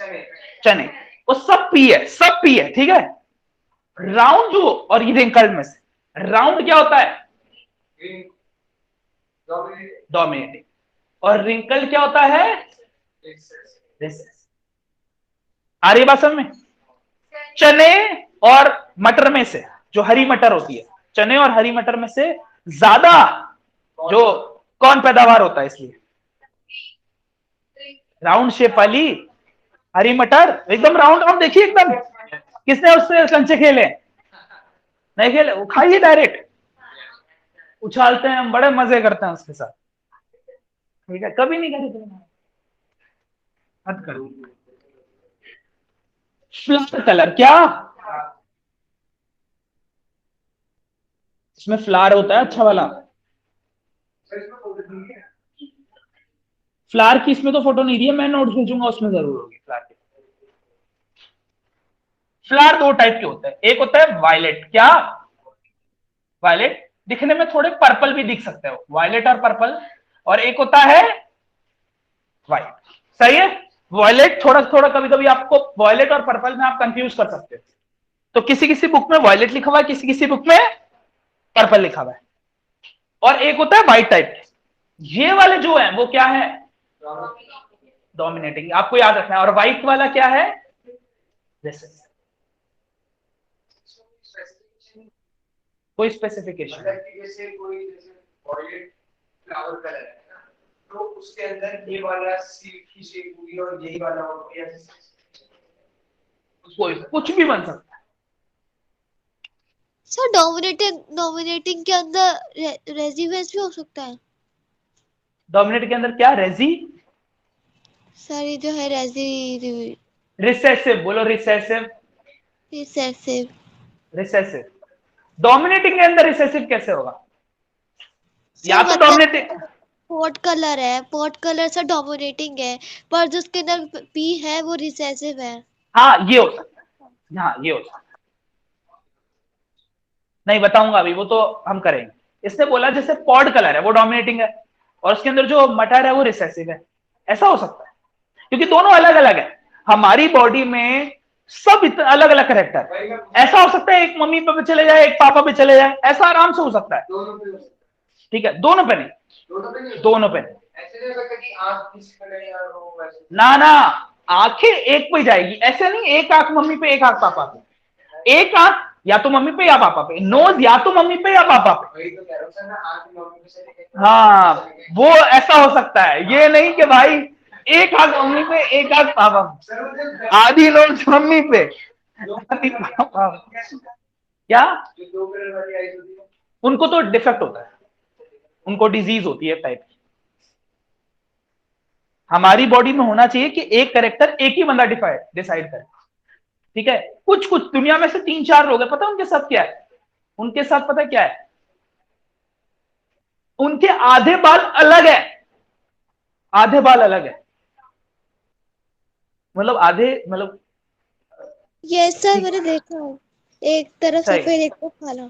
[SPEAKER 2] चने। वो सब पी है, सब पी है, ठीक है। राउंड जो और ये रिंकल में से राउंड क्या होता है? डोमिनेटिंग। और रिंकल क्या होता है? रिसेस। आ रही बात समझ में? चने और मटर में से जो हरी मटर होती है, चने और हरी मटर में से ज्यादा जो कौन पैदावार होता है, इसलिए राउंड शेप वाली हरी मटर एकदम राउंड। आप देखिए एकदम, किसने उससे कंचे खेले? नहीं खेले, वो खाइए डायरेक्ट, उछालते हैं हम, बड़े मजे करते हैं उसके साथ, ठीक है। कभी नहीं करे तुमने, हद कर। फ्लावर कलर क्या? इसमें फ्लावर होता है अच्छा वाला। फ्लावर की इसमें तो फोटो नहीं दी है, मैं नोट भेजूंगा, उसमें जरूर होगी फ्लावर की। फ्लावर दो टाइप के होते हैं, एक होता है वायलेट। क्या? वायलेट, दिखने में थोड़े पर्पल भी दिख सकते हो, वायलेट और पर्पल। और एक होता है व्हाइट। सही है, वायलेट थोड़ा थोड़ा कभी कभी आपको वायलेट और पर्पल में आप कंफ्यूज कर सकते हो। तो किसी किसी बुक में वायलेट लिखा हुआ है, किसी किसी बुक में पर्पल लिखा हुआ है। और एक होता है व्हाइट टाइप। ये वाले जो है वो क्या है? डोमिनेटिंग, आपको याद रखना है। और व्हाइट वाला क्या है? रिसेस। कोई स्पेसिफिकेशन?
[SPEAKER 4] जैसे कोई जैसे वॉयलेट फ्लावर कलर है ना, तो उसके अंदर ये वाला सीड की शेप होगी और यही वाला होगा,
[SPEAKER 2] कोई कुछ भी बन सकता है।
[SPEAKER 3] सर डोमिनेटिंग के अंदर रेजिवेंस भी हो सकता है।
[SPEAKER 2] डोमिनेट के अंदर क्या? रेजी?
[SPEAKER 3] सर ये जो है
[SPEAKER 2] रिसेसिव बोलो, रिसेसिव।
[SPEAKER 3] रिसेसिव।
[SPEAKER 2] रिसेसिव। डोमिनेटिंग के अंदर रिसेसिव कैसे होगा? या तो डोमिनेटिंग
[SPEAKER 3] पॉट कलर है, पॉट कलर से डोमिनेटिंग है, पर जो उसके अंदर पी है वो रिसेसिव है।
[SPEAKER 2] हाँ ये हो सकता है, हाँ ये हो सकता है। नहीं बताऊंगा अभी, वो तो हम करेंगे। इसने बोला जैसे पॉड कलर है वो डोमिनेटिंग है, और उसके अंदर जो मटर है वो रिसेसिव है। ऐसा हो सकता है, क्योंकि दोनों अलग अलग है। हमारी बॉडी में सब इतना अलग अलग करेक्टर। ऐसा हो सकता है एक मम्मी पे चले जाए, एक पापा पे चले जाए, ऐसा आराम से हो सकता है। ठीक है, दोनों पे नहीं, दोनों पे नहीं।
[SPEAKER 4] ऐसे नहीं लगता कि आंख किसी पे नहीं और वो वैसे
[SPEAKER 2] ना ना, आंखें एक पे जाएगी, ऐसे नहीं एक आंख मम्मी पे एक आंख पापा पे। एक आंख या तो मम्मी पे या पापा पे, नोज या तो मम्मी पे या पापा पे।
[SPEAKER 4] वही तो कह रहा हूं सर ना, आंख मम्मी पे से लेके
[SPEAKER 2] हाँ वो ऐसा हो सकता है, ये नहीं कि भाई एक आंख मम्मी पे एक आंख पापा पे, आधी नोज मम्मी पे आधी पापा पे। क्या?
[SPEAKER 4] जो दो कलर वाली आईज होती है
[SPEAKER 2] उनको तो डिफेक्ट होता है, उनको डिजीज होती है टाइप की। हमारी बॉडी में होना चाहिए कि एक कैरेक्टर एक ही बंदा डिसाइड करे, ठीक है। कुछ कुछ दुनिया में से 3-4 लोग हैं, पता है उनके साथ क्या है? उनके साथ पता है क्या है? उनके आधे बाल अलग है, आधे बाल अलग है, मतलब आधे, मतलब
[SPEAKER 3] ये सर मैंने देखा है, एक तरफ
[SPEAKER 2] सही।
[SPEAKER 3] सफेद एक तरफ काला।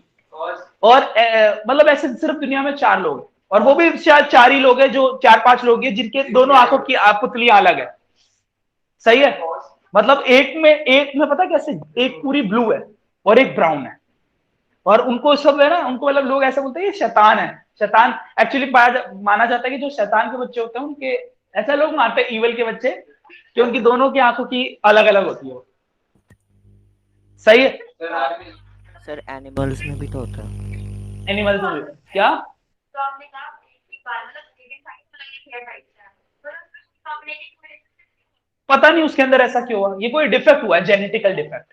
[SPEAKER 2] और मतलब ऐसे सिर्फ दुनिया में 4 लोग हैं, और वो भी शायद 4 ही लोग हैं, जो 4-5 लोग हैं जिनके दोनों आंखों की पुतलियां अलग है। सही है, मतलब एक में पता कैसे, एक पूरी ब्लू है और एक ब्राउन है, और उनको सब है ना, उनको मतलब लोग ऐसे बोलते हैं ये शैतान है। शैतान एक्चुअली माना जाता है कि जो शैतान के बच्चे होते हैं उनके, ऐसा लोग मानते हैं ईवल के बच्चे, कि उनकी दोनों की आंखों की अलग अलग होती है। सही है।
[SPEAKER 5] सर एनिमल्स में भी तो होता है।
[SPEAKER 2] एनिमल्स में भी क्या? पता नहीं उसके अंदर ऐसा क्यों हुआ, ये कोई डिफेक्ट हुआ है, जेनेटिकल डिफेक्ट।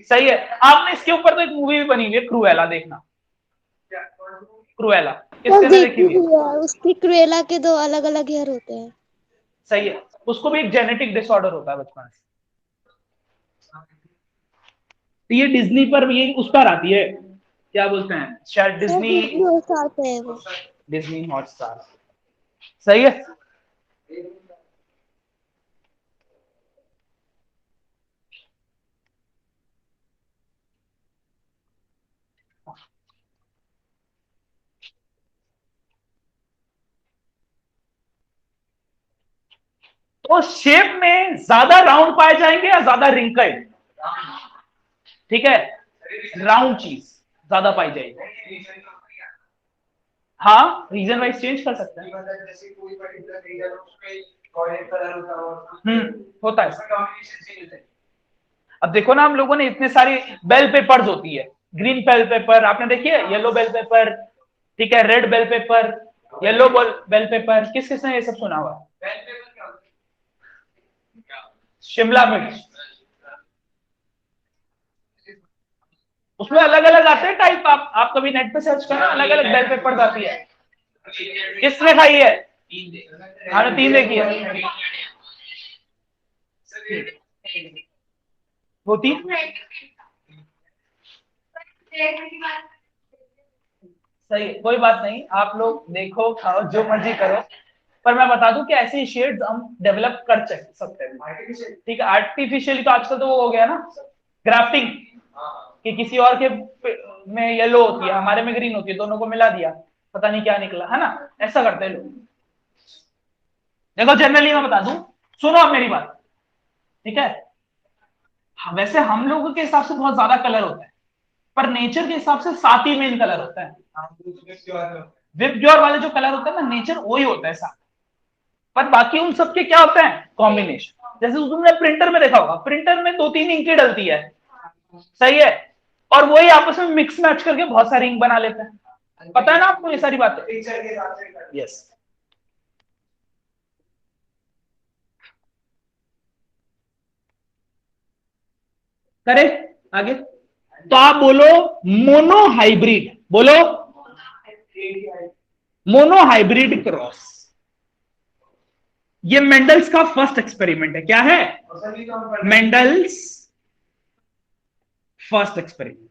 [SPEAKER 2] सही है। आपने इसके ऊपर तो एक मूवी भी बनी हुई है, क्रूएला, देखना क्रूएला, किसने ने देखी हुई है?
[SPEAKER 3] उसकी क्रुएला के 2 अलग अलग हेयर होते हैं।
[SPEAKER 2] सही है। उसको भी एक जेनेटिक डिसऑर्डर होता है बचपन से। तो ये डिज्नी पर, ये उस पर आती है, क्या बोलते हैं शायद, डिज्नी
[SPEAKER 3] हॉटस्टार पे है वो।
[SPEAKER 2] Disney Hotstar. सही है। तो शेप में ज्यादा राउंड पाए जाएंगे या ज्यादा रिंकल्ड? ठीक है, राउंड चीज ज्यादा पाई जाएगी। हाँ, रीजन वाइज चेंज कर सकते हैं।
[SPEAKER 4] जैसे कोई पर्टिकुलर रीजन उसमें ऑरेंज कलर होता
[SPEAKER 2] होता है।
[SPEAKER 4] है।
[SPEAKER 2] अब देखो ना, हम लोगों ने इतने सारी बेल पेपर्स होती है, ग्रीन बेल पेपर आपने देखी है, येलो बेल पेपर, ठीक है, red bell paper, yellow bell paper, किस किसने ये सब सुना हुआ? शिमला मिर्च, उसमें अलग अलग आते हैं टाइप। आप कभी नेट पे सर्च करना, अलग अलग बेल पेपर्स आती है। किसने खाई है? हमने 3 देखी है। वो 3 सही है, कोई बात नहीं, आप लोग देखो खाओ जो मर्जी करो, पर मैं बता दूं कि ऐसे शेड्स हम डेवलप कर सकते हैं। ठीक है, आर्टिफिशियली तो आजकल तो वो हो गया ना, ग्राफ्टिंग, कि किसी और के में येलो होती है, हमारे में ग्रीन होती है, दोनों को मिला दिया, पता नहीं क्या निकला, है ना, ऐसा करते हैं लोग। देखो जनरली मैं बता दूं, सुनो आप मेरी बात, ठीक है, वैसे हम लोगों के हिसाब से बहुत ज्यादा कलर होता है, पर नेचर के हिसाब से 7 ही मेन कलर होता है। विपज्योर वाले जो कलर होते हैं ना, नेचर वही होता है 7, पर बाकी उन सबके क्या होते हैं? कॉम्बिनेशन। जैसे तुमने प्रिंटर में देखा होगा, प्रिंटर में 2-3 इंक डलती है, सही है, और वही आपस में मिक्स मैच करके बहुत सारी इंक बना लेते हैं। पता है ना आपको ये सारी बातें? यस। करे आगे, तो आप बोलो मोनोहाइब्रिड, बोलो मोनोहाइब्रिड क्रॉस। ये मेंडल्स का फर्स्ट एक्सपेरिमेंट है। क्या है? मेंडल्स फर्स्ट एक्सपेरिमेंट,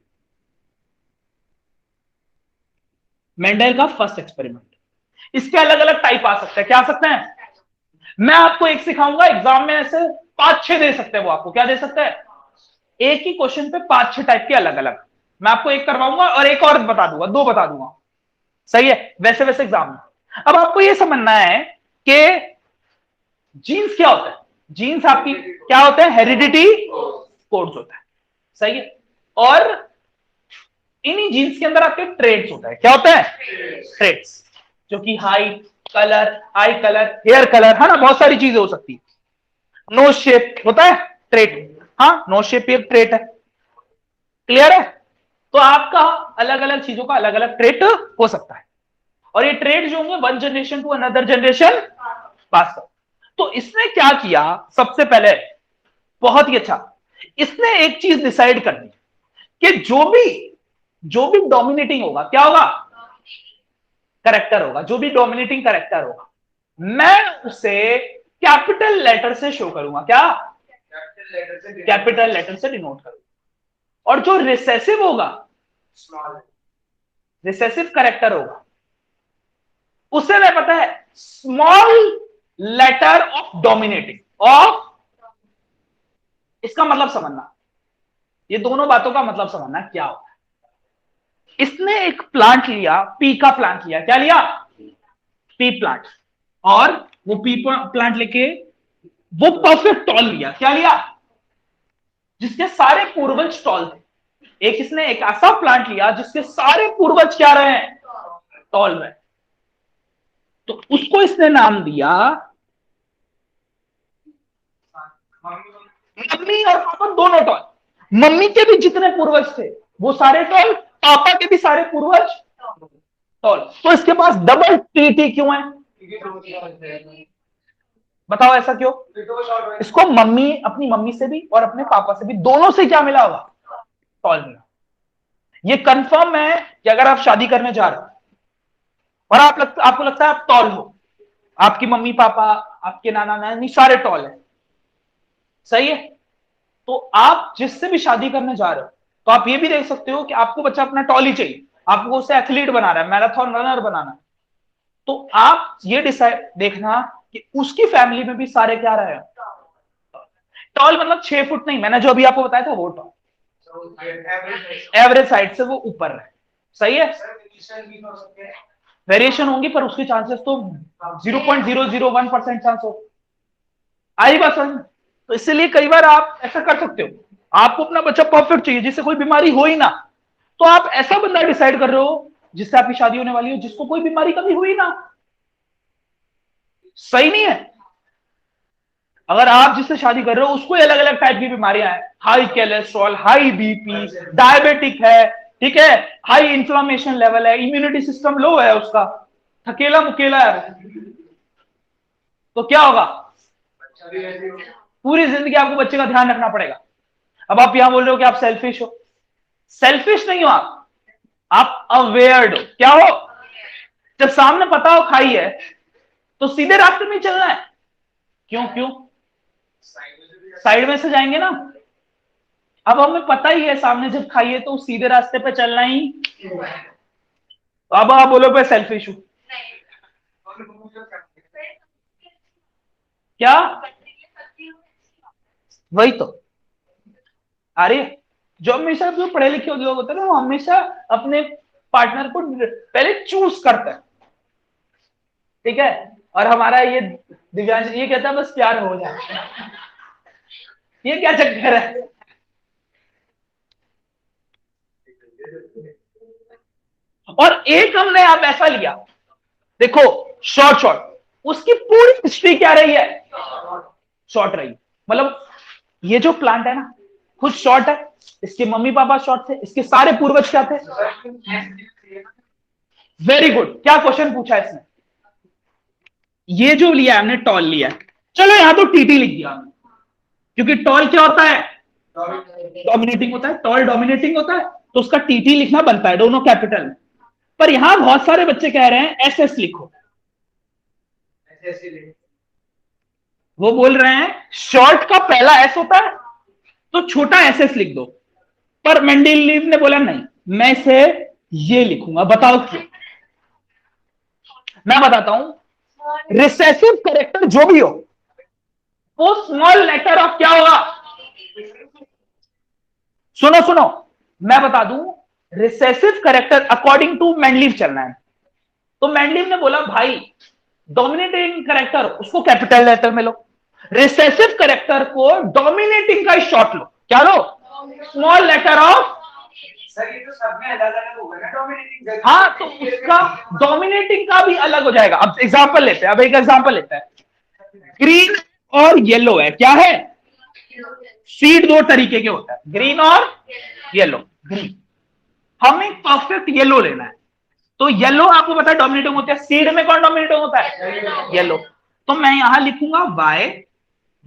[SPEAKER 2] मेंडल का फर्स्ट एक्सपेरिमेंट। इसके अलग अलग टाइप आ सकते हैं। क्या आ सकते हैं? मैं आपको एक सिखाऊंगा, एग्जाम में ऐसे 5-6 दे सकते हैं वो आपको। क्या दे सकते हैं? एक ही क्वेश्चन पे 5-6 टाइप के अलग अलग। मैं आपको एक करवाऊंगा और एक और बता दूंगा, 2 बता दूंगा, सही है, वैसे वैसे एग्जाम में। अब आपको यह समझना है कि जीन्स क्या होता है। जीन्स आपकी क्या होते हैं? हेरिडिटी कोड्स होता है, सही है, और इन्हीं जीन्स के अंदर आपके ट्रेड्स होता है। क्या होता है? ट्रेड्स, जो कि height, colour, eye colour, hair colour, है ना, बहुत सारी चीजें हो सकती है। नोज शेप होता है ट्रेट, हाँ, नोज शेप एक ट्रेट है, क्लियर है? तो आपका अलग अलग चीजों का अलग अलग ट्रेट हो सकता है, और ये ट्रेड जो होंगे 1 generation to another generation pass कर। तो इसने क्या किया? सबसे पहले बहुत ही अच्छा, इसने एक चीज डिसाइड कर दी कि जो भी डोमिनेटिंग होगा, क्या होगा? करेक्टर होगा। जो भी डोमिनेटिंग करेक्टर होगा, मैं उसे कैपिटल लेटर से शो करूंगा। क्या? कैपिटल लेटर से डिनोट करूंगा। और जो रिसेसिव होगा, रिसेसिव करेक्टर होगा, उसे मैं पता है small letter of dominating of. इसका मतलब समझना, ये दोनों बातों का मतलब समझना क्या होता है। इसने एक प्लांट लिया, पी का प्लांट लिया। क्या लिया? P plant. और वो पी प्लांट लेके वो परफेक्ट टॉल लिया। क्या लिया? जिसके सारे पूर्वज टॉल थे। एक इसने एक ऐसा प्लांट लिया जिसके सारे पूर्वज क्या रहे? टॉल रहे। तो उसको इसने नाम दिया मम्मी और पापा दोनों टॉल, मम्मी के भी जितने पूर्वज थे वो सारे टॉल, पापा के भी सारे पूर्वज टॉल। तो इसके पास डबल टीटी क्यों है? बताओ ऐसा क्यों? इसको मम्मी, अपनी मम्मी से भी और अपने पापा से भी, दोनों से क्या मिला होगा? टॉल मिला। ये कंफर्म है कि अगर आप शादी करने जा रहे हो और आपको लगता है आप टॉल हो, आपकी मम्मी पापा, आपके नाना नानी सारे टॉल है, सही है, तो आप जिससे भी शादी करने जा रहे हो तो आप ये भी देख सकते हो कि आपको बच्चा अपना टॉल ही चाहिए, आपको उसे एथलीट बना रहा है, मैराथन रनर बनाना है, तो आप ये डिसाइड देखना कि उसकी फैमिली में भी सारे क्या रहे हैं टॉल। मतलब 6 फुट नहीं, मैंने जो अभी आपको बताया था वो टॉल, एवरेज साइड से वो ऊपर रहे, सही है। वेरिएशन होंगी पर उसके चांसेस तो 0.001% चांस हो, आई बात समझ। तो इसलिए कई बार आप ऐसा कर सकते हो, आपको अपना बच्चा परफेक्ट चाहिए जिससे कोई बीमारी हो ही ना, तो आप ऐसा बंदा डिसाइड कर रहे हो जिससे आपकी शादी होने वाली हो जिसको कोई बीमारी कभी हुई ना, सही नहीं है। अगर आप जिससे शादी कर रहे हो उसको अलग अलग टाइप की बीमारियां हैं, high cholesterol, high BP, diabetic है, ठीक है, हाई इंफ्लेमेशन लेवल है, इम्यूनिटी सिस्टम लो है उसका, थकेला मुकेला है, तो क्या होगा? पूरी जिंदगी आपको बच्चे का ध्यान रखना पड़ेगा। अब आप यहां बोल रहे हो कि आप सेल्फिश हो, सेल्फिश नहीं हो आप अवेयर्ड हो। क्या हो? जब सामने पता हो खाई है तो सीधे रास्ते में चलना है। क्यों क्यों? साइड में से जाएंगे ना। अब हमें पता ही है सामने जब खाइए तो सीधे रास्ते पे चलना ही, तो अब आप बोलो पे सेल्फिश हूं क्या? वही तो, अरे जो हमेशा जो पढ़े लिखे लोग होते हैं ना वो हमेशा अपने पार्टनर को पहले चूज करते हैं, ठीक है, और हमारा ये दिव्यांश ये कहता है बस प्यार हो जाए। ये क्या चक्कर है? और एक हमने आप ऐसा लिया, देखो शॉर्ट शॉर्ट, उसकी पूरी हिस्ट्री क्या रही है? शॉर्ट रही। मतलब ये जो प्लांट है ना खुद शॉर्ट है, इसके मम्मी पापा शॉर्ट थे, इसके सारे पूर्वज क्या थे? वेरी गुड, क्या क्वेश्चन पूछा इसने? ये जो लिया हमने टॉल लिया, चलो यहां तो टीटी लिख दिया, क्योंकि टॉल क्या होता है? डोमिनेटिंग होता है, टॉल डोमिनेटिंग होता है, तो उसका टीटी लिखना बनता है, दोनों कैपिटल में। पर यहां बहुत सारे बच्चे कह रहे हैं एसएस लिखो, वो बोल रहे हैं शॉर्ट का पहला एस होता है तो छोटा एसएस लिख दो, पर मेंडेलीव ने बोला नहीं, मैं इसे ये लिखूंगा। बताओ क्यों? मैं बताता हूं, रिसेसिव कैरेक्टर जो भी हो वो स्मॉल लेटर ऑफ क्या होगा? सुनो सुनो, मैं बता दूं, recessive character according to Mendeleev चलना है, तो मेंडलीव ने बोला भाई डोमिनेटिंग कैरेक्टर उसको कैपिटल लेटर में लो, रिसेसिव कैरेक्टर को डोमिनेटिंग का शॉर्ट लो, क्या लो? Small letter of.
[SPEAKER 4] सर ये तो सब में अलग अलग होगा ना डोमिनेटिंग।
[SPEAKER 2] हाँ तो उसका डोमिनेटिंग का भी अलग हो जाएगा। अब एग्जांपल लेते हैं, अब एक एग्जांपल लेते हैं, ग्रीन और येलो है, क्या है? सीड दो तरीके के होता है, ग्रीन और येलो। ग्रीन, हमें परफेक्ट येलो लेना है, तो येलो आपको पता है डोमिनेटिंग होता है, सीड में कौन डोमिनेटिंग होता है? येलो। तो मैं यहां लिखूंगा वाई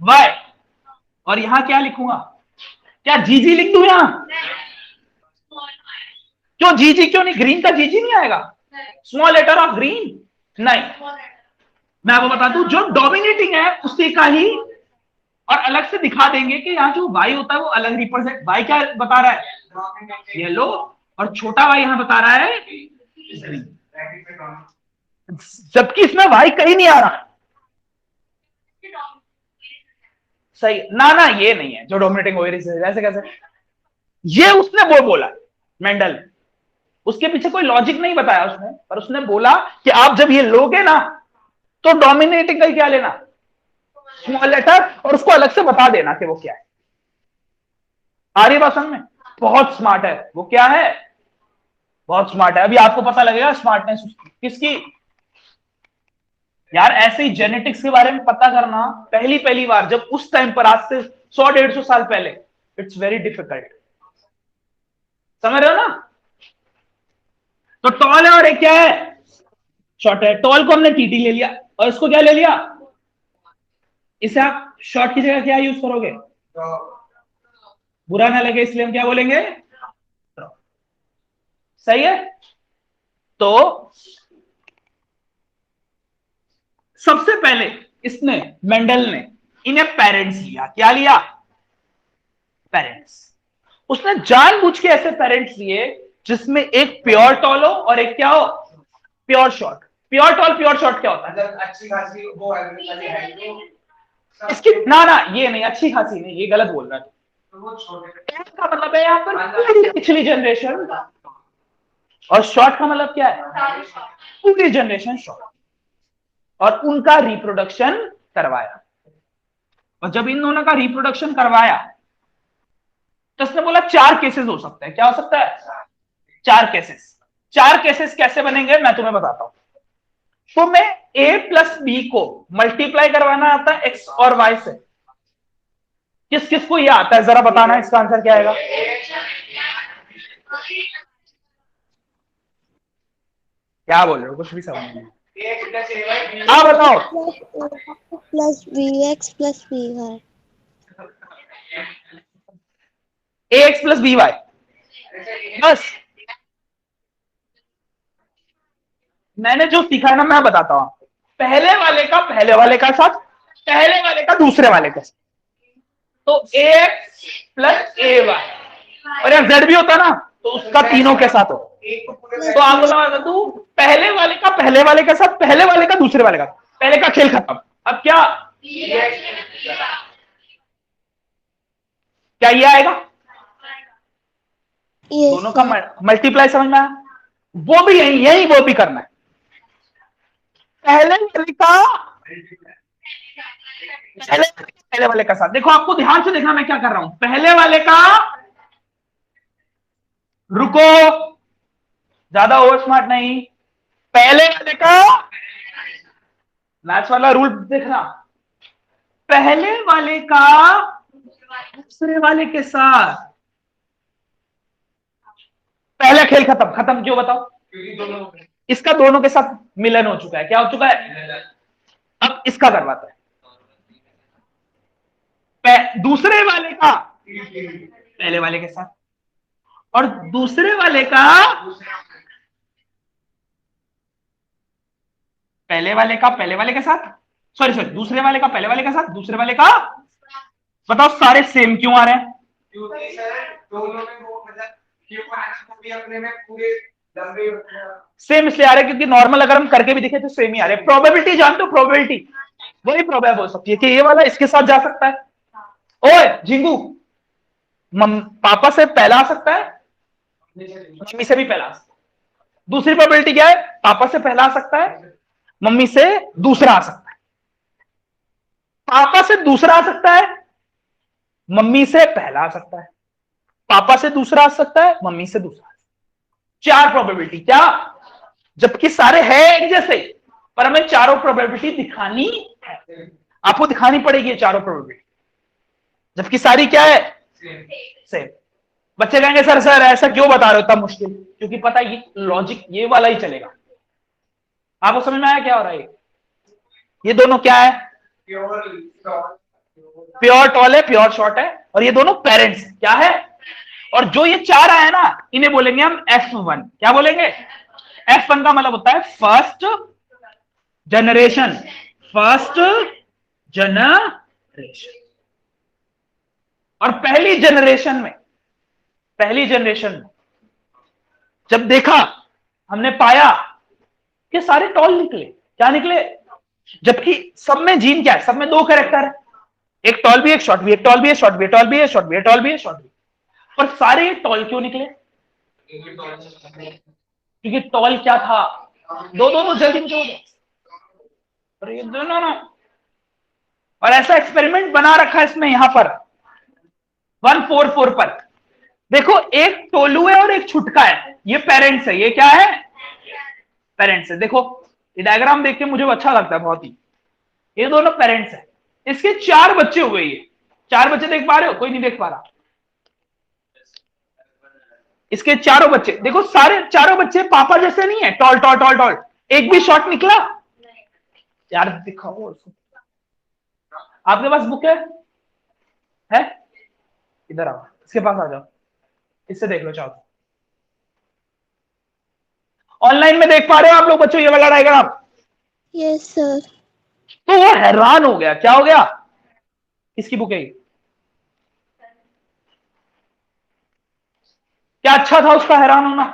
[SPEAKER 2] वाई, और यहां क्या लिखूंगा? क्या जीजी लिख दूं यहां? क्यों जीजी क्यों नहीं? ग्रीन का जीजी नहीं आएगा? स्मॉल लेटर ऑफ ग्रीन नहीं, मैं आपको बता दूं जो डोमिनेटिंग है उसी का ही, और अलग से दिखा देंगे कि यहाँ जो वाई होता है वो अलग रिप्रेजेंट, वाई क्या बता रहा है? येलो, और छोटा वाई यहां बता रहा है ग्रीन, जबकि इसमें वाई कहीं नहीं आ रहा। सही ना? ना ये नहीं है जो डोमिनेटिंग हो रही है, ऐसे कैसे? ये उसने बोला मेंडल, उसके पीछे कोई लॉजिक नहीं बताया उसने, पर उसने बोला कि आप जब ये लोगे ना तो डोमिनेटिंग का क्या लेना? स्मॉल लेटर, और उसको अलग से बता देना कि वो क्या है। आर्य भाषण में बहुत स्मार्ट है वो, क्या है? बहुत स्मार्ट है। अभी आपको पता लगेगा स्मार्टनेस किसकी। यार ऐसे ही जेनेटिक्स के बारे में पता करना पहली बार जब उस टाइम पर, आज से 100-150 साल पहले, इट्स वेरी डिफिकल्ट। समझ रहे हो ना? तो टॉल है और एक क्या है, शॉर्ट है। टॉल को हमने टीटी ले लिया और इसको क्या ले लिया, इसे आप शॉर्ट की जगह क्या यूज करोगे, बुरा ना लगे इसलिए हम क्या बोलेंगे, सही है। तो सबसे पहले इसने, मेंडल ने इन्हें पेरेंट्स लिया। क्या लिया, पेरेंट्स। उसने जानबूझ के ऐसे पेरेंट्स लिए जिसमें एक प्योर टॉल हो और एक क्या हो, pure short. Pure tall pure short क्या होता है,
[SPEAKER 4] मतलब अच्छी खासी वो है
[SPEAKER 2] इसकी ना ये नहीं, अच्छी खासी नहीं, ये गलत बोल रहा है।
[SPEAKER 4] तो वो छोटे
[SPEAKER 2] का मतलब है यहाँ पर पिछली जनरेशन, और शॉर्ट का मतलब क्या है, पूरी जनरेशन शॉर्ट, और उनका रिप्रोडक्शन करवाया। और जब इन दोनों का रिप्रोडक्शन करवाया तो उसने बोला 4 केसेस हो सकते हैं। क्या हो सकता है, 4 केसेस। 4 केसेस कैसे बनेंगे मैं तुम्हें बताता हूं। तो मैं a प्लस बी को मल्टीप्लाई करवाना आता है x और y से। किस किस को यह आता है जरा बताना, इसका आंसर क्या आएगा। क्या बोल रहे हो, कुछ भी समझ नहीं। हाँ बताओ।
[SPEAKER 3] Plus B X plus B Y.
[SPEAKER 2] ax plus B Y, बस। मैंने जो सीखा है ना मैं बताता हूं। पहले वाले का पहले वाले का साथ, पहले वाले का दूसरे वाले के साथ। तो ax प्लस ए वाई, और यार z भी होता ना तो उसका तीनों के साथ हो। तो आप बोला तू पहले वाले का पहले वाले के साथ, पहले वाले का दूसरे वाले का, पहले का खेल खत्म। अब क्या, क्या ये आएगा, दोनों का मल्टीप्लाई समझ में आया। वो भी यही वो भी करना है। पहले वाले का साथ। देखो आपको ध्यान से देखना मैं क्या कर रहा हूं। पहले वाले का, रुको ज्यादा ओवर स्मार्ट नहीं, पहले वाले का मैथ्स वाला रूल देखना, पहले वाले का दूसरे वाले के साथ। पहला खेल खत्म। खत्म क्यों बताओ, इसका दोनों के साथ मिलन हो चुका है। क्या हो चुका है, अब इसका करवाता है। दूसरे वाले का पहले वाले के साथ, और दूसरे वाले का पहले वाले का पहले वाले के साथ, सॉरी दूसरे वाले का पहले वाले के साथ, दूसरे वाले का। बताओ सारे सेम क्यों आ रहे हैं,
[SPEAKER 4] क्योंकि सर दोनों में वो मतलब क्यों अपने में पूरे लंबे
[SPEAKER 2] सेम इसलिए आ रहे हैं क्योंकि नॉर्मल अगर हम करके भी देखें तो सेम ही आ रहे हैं। प्रोबेबिलिटी जानते हो, प्रोबेबिलिटी वही प्रोबेब हो सकती है कि ये वाला इसके साथ जा सकता है। ओए झिंगू, पापा से पहला आ सकता है, मम्मी से भी पहला आ सकता है। दूसरी प्रोबेबिलिटी क्या है, पापा से पहला आ सकता है, मम्मी से दूसरा आ सकता है। पापा से दूसरा आ सकता है, मम्मी से पहला आ सकता है। पापा से दूसरा आ सकता है, मम्मी से दूसरा। 4 प्रोबेबिलिटी। क्या, जबकि सारे हैं एक जैसे, पर हमें चारों प्रोबेबिलिटी दिखानी है। आपको दिखानी पड़ेगी ये चारों प्रोबेबिलिटी, जबकि सारी क्या है, सेम। बच्चे कहेंगे सर सर ऐसा क्यों बता रहे हो, इतना मुश्किल। क्योंकि पता है ये लॉजिक ये वाला ही चलेगा। आपको समझ में आया क्या हो रहा है। ये दोनों क्या है, प्योर टॉल है, प्योर शॉर्ट है, और ये दोनों पेरेंट्स क्या है। और जो ये 4 आया ना, इन्हें बोलेंगे हम F1। क्या बोलेंगे, F1 का मतलब होता है फर्स्ट जनरेशन। First generation. और पहली जनरेशन में जब देखा, हमने पाया कि सारे टॉल निकले। क्या निकले, जबकि सब में जीन क्या है, सब में 2 कैरेक्टर है, एक टॉल भी एक शॉर्ट भी, एक टॉल भी है शॉर्ट भी, टॉल भी है शॉर्ट भी, टॉल भी है शॉर्ट भी। और सारे टॉल क्यों निकले, क्योंकि टॉल क्या था, दो जल्दी मुझे अरे दोनों। और ऐसा एक्सपेरिमेंट बना रखा है इसमें, यहां पर 144 पर देखो, एक टोलू है और एक छुटका है। ये पेरेंट्स है, ये क्या है, पेरेंट्स है। देखो ये डायग्राम देख के मुझे अच्छा लगता है बहुत ही। ये दोनों पेरेंट्स हैं, इसके 4 बच्चे हुए। ये 4 बच्चे देख पा रहे हो? कोई नहीं देख पा रहा? इसके चारों बच्चे देखो, सारे चारों बच्चे पापा जैसे नहीं है, टॉल टॉल टॉल टॉल। एक भी शॉट निकला यार? दिखाओ उसको। आपके पास बुक है? इधर आओ, इसके पास आ जाओ, इससे देख लो चाहो। ऑनलाइन में देख पा रहे हो आप लोग बच्चों ये वाला डायग्राम?
[SPEAKER 3] Yes sir.
[SPEAKER 2] तो वो हैरान हो गया। क्या हो गया? किसकी बुक है? क्या अच्छा था उसका हैरान होना?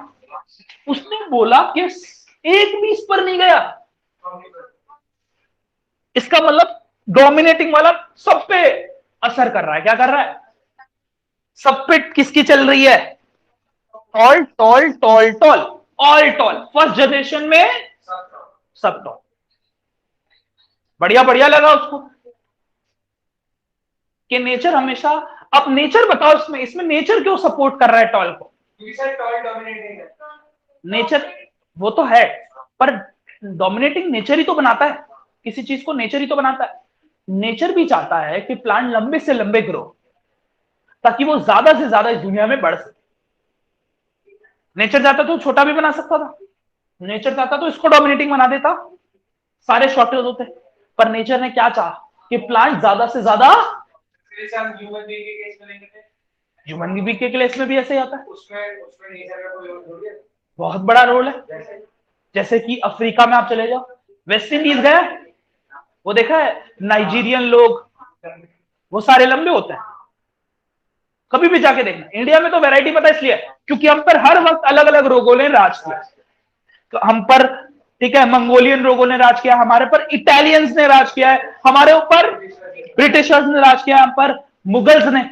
[SPEAKER 2] उसने बोला कि एक भी इस पर नहीं गया। इसका मतलब डोमिनेटिंग वाला सब पे असर कर रहा है। क्या कर रहा है? सब पे किसकी चल रही है? Toll toll toll toll, all toll. First generation में सब टॉल। बढ़िया बढ़िया लगा उसको कि नेचर हमेशा। अब नेचर बताओ, इसमें नेचर क्यों सपोर्ट कर रहा है टॉल को?
[SPEAKER 4] टॉल डोमिनेटिंग है।
[SPEAKER 2] नेचर वो तो है, पर डोमिनेटिंग नेचर ही तो बनाता है किसी चीज को। नेचर ही तो बनाता है। नेचर भी चाहता है कि प्लांट लंबे से लंबे ग्रो, ताकि वो ज्यादा से ज्यादा इस दुनिया में बढ़ सके। नेचर चाहता तो छोटा भी बना सकता था, नेचर चाहता तो इसको डोमिनेटिंग बना देता, सारे शॉर्टेज होते। पर नेचर ने क्या चाहा कि प्लांट ज्यादा से ज्यादा। ह्यूमन बीइंग के केस में भी ऐसे ही आता है।
[SPEAKER 4] उसमें नेचर का कोई रोल है?
[SPEAKER 2] बहुत बड़ा रोल है। जैसे कि अफ्रीका में आप चले जाओ, वेस्ट इंडीज गए, वो देखा है नाइजीरियन लोग, वो सारे लंबे होते हैं। कभी भी जाके देखना। इंडिया में तो वैरायटी पता इसलिए क्योंकि हम पर हर वक्त अलग अलग रोगों ने राज किया। तो हम पर, ठीक है, मंगोलियन रोगों ने राज किया, हमारे पर इटालियंस ने राज किया है, हमारे ऊपर ब्रिटिशर्स ने राज किया, हम पर मुगल्स ने,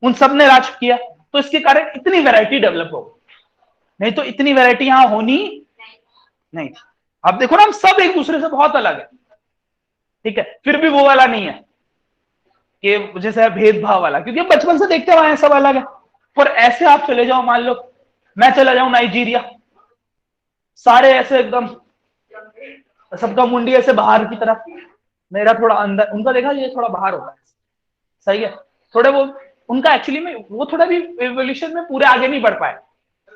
[SPEAKER 2] उन सब ने राज किया। तो इसके कारण इतनी वैरायटी डेवलप हो, नहीं तो इतनी वैरायटी यहां होनी नहीं थी। अब देखो ना, हम सब एक दूसरे से बहुत अलग है, ठीक है, फिर भी वो वाला नहीं है कि जैसे भेदभाव वाला, क्योंकि बचपन से देखते हुए सब अलग है। पर ऐसे आप चले जाओ, मान लो मैं चला जाऊं नाइजीरिया, सारे ऐसे एकदम, सबका मुंडी ऐसे बाहर की तरफ, मेरा थोड़ा अंदर, उनका देखा ये थोड़ा बाहर होता है, सही है। थोड़े वो उनका एक्चुअली में वो थोड़ा भी एवोल्यूशन में पूरे आगे नहीं बढ़ पाए,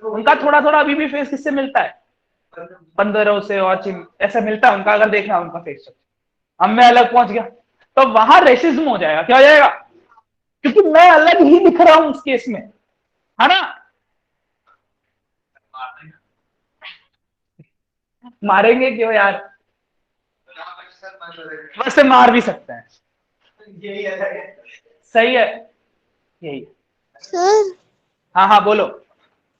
[SPEAKER 2] उनका थोड़ा थोड़ा अभी भी फेस किससे मिलता है? बंदरों से और ऐसा मिलता है उनका। अगर देखना उनका फेस, अब मैं अलग पहुंच गया तो वहां रेसिज्म हो जाएगा। क्या हो जाएगा? क्योंकि मैं अलग ही दिख रहा हूं उस केस में, है ना। मारेंगे क्यों यार? वैसे मार भी सकते हैं, सही है, यही।
[SPEAKER 3] सर
[SPEAKER 2] हाँ बोलो।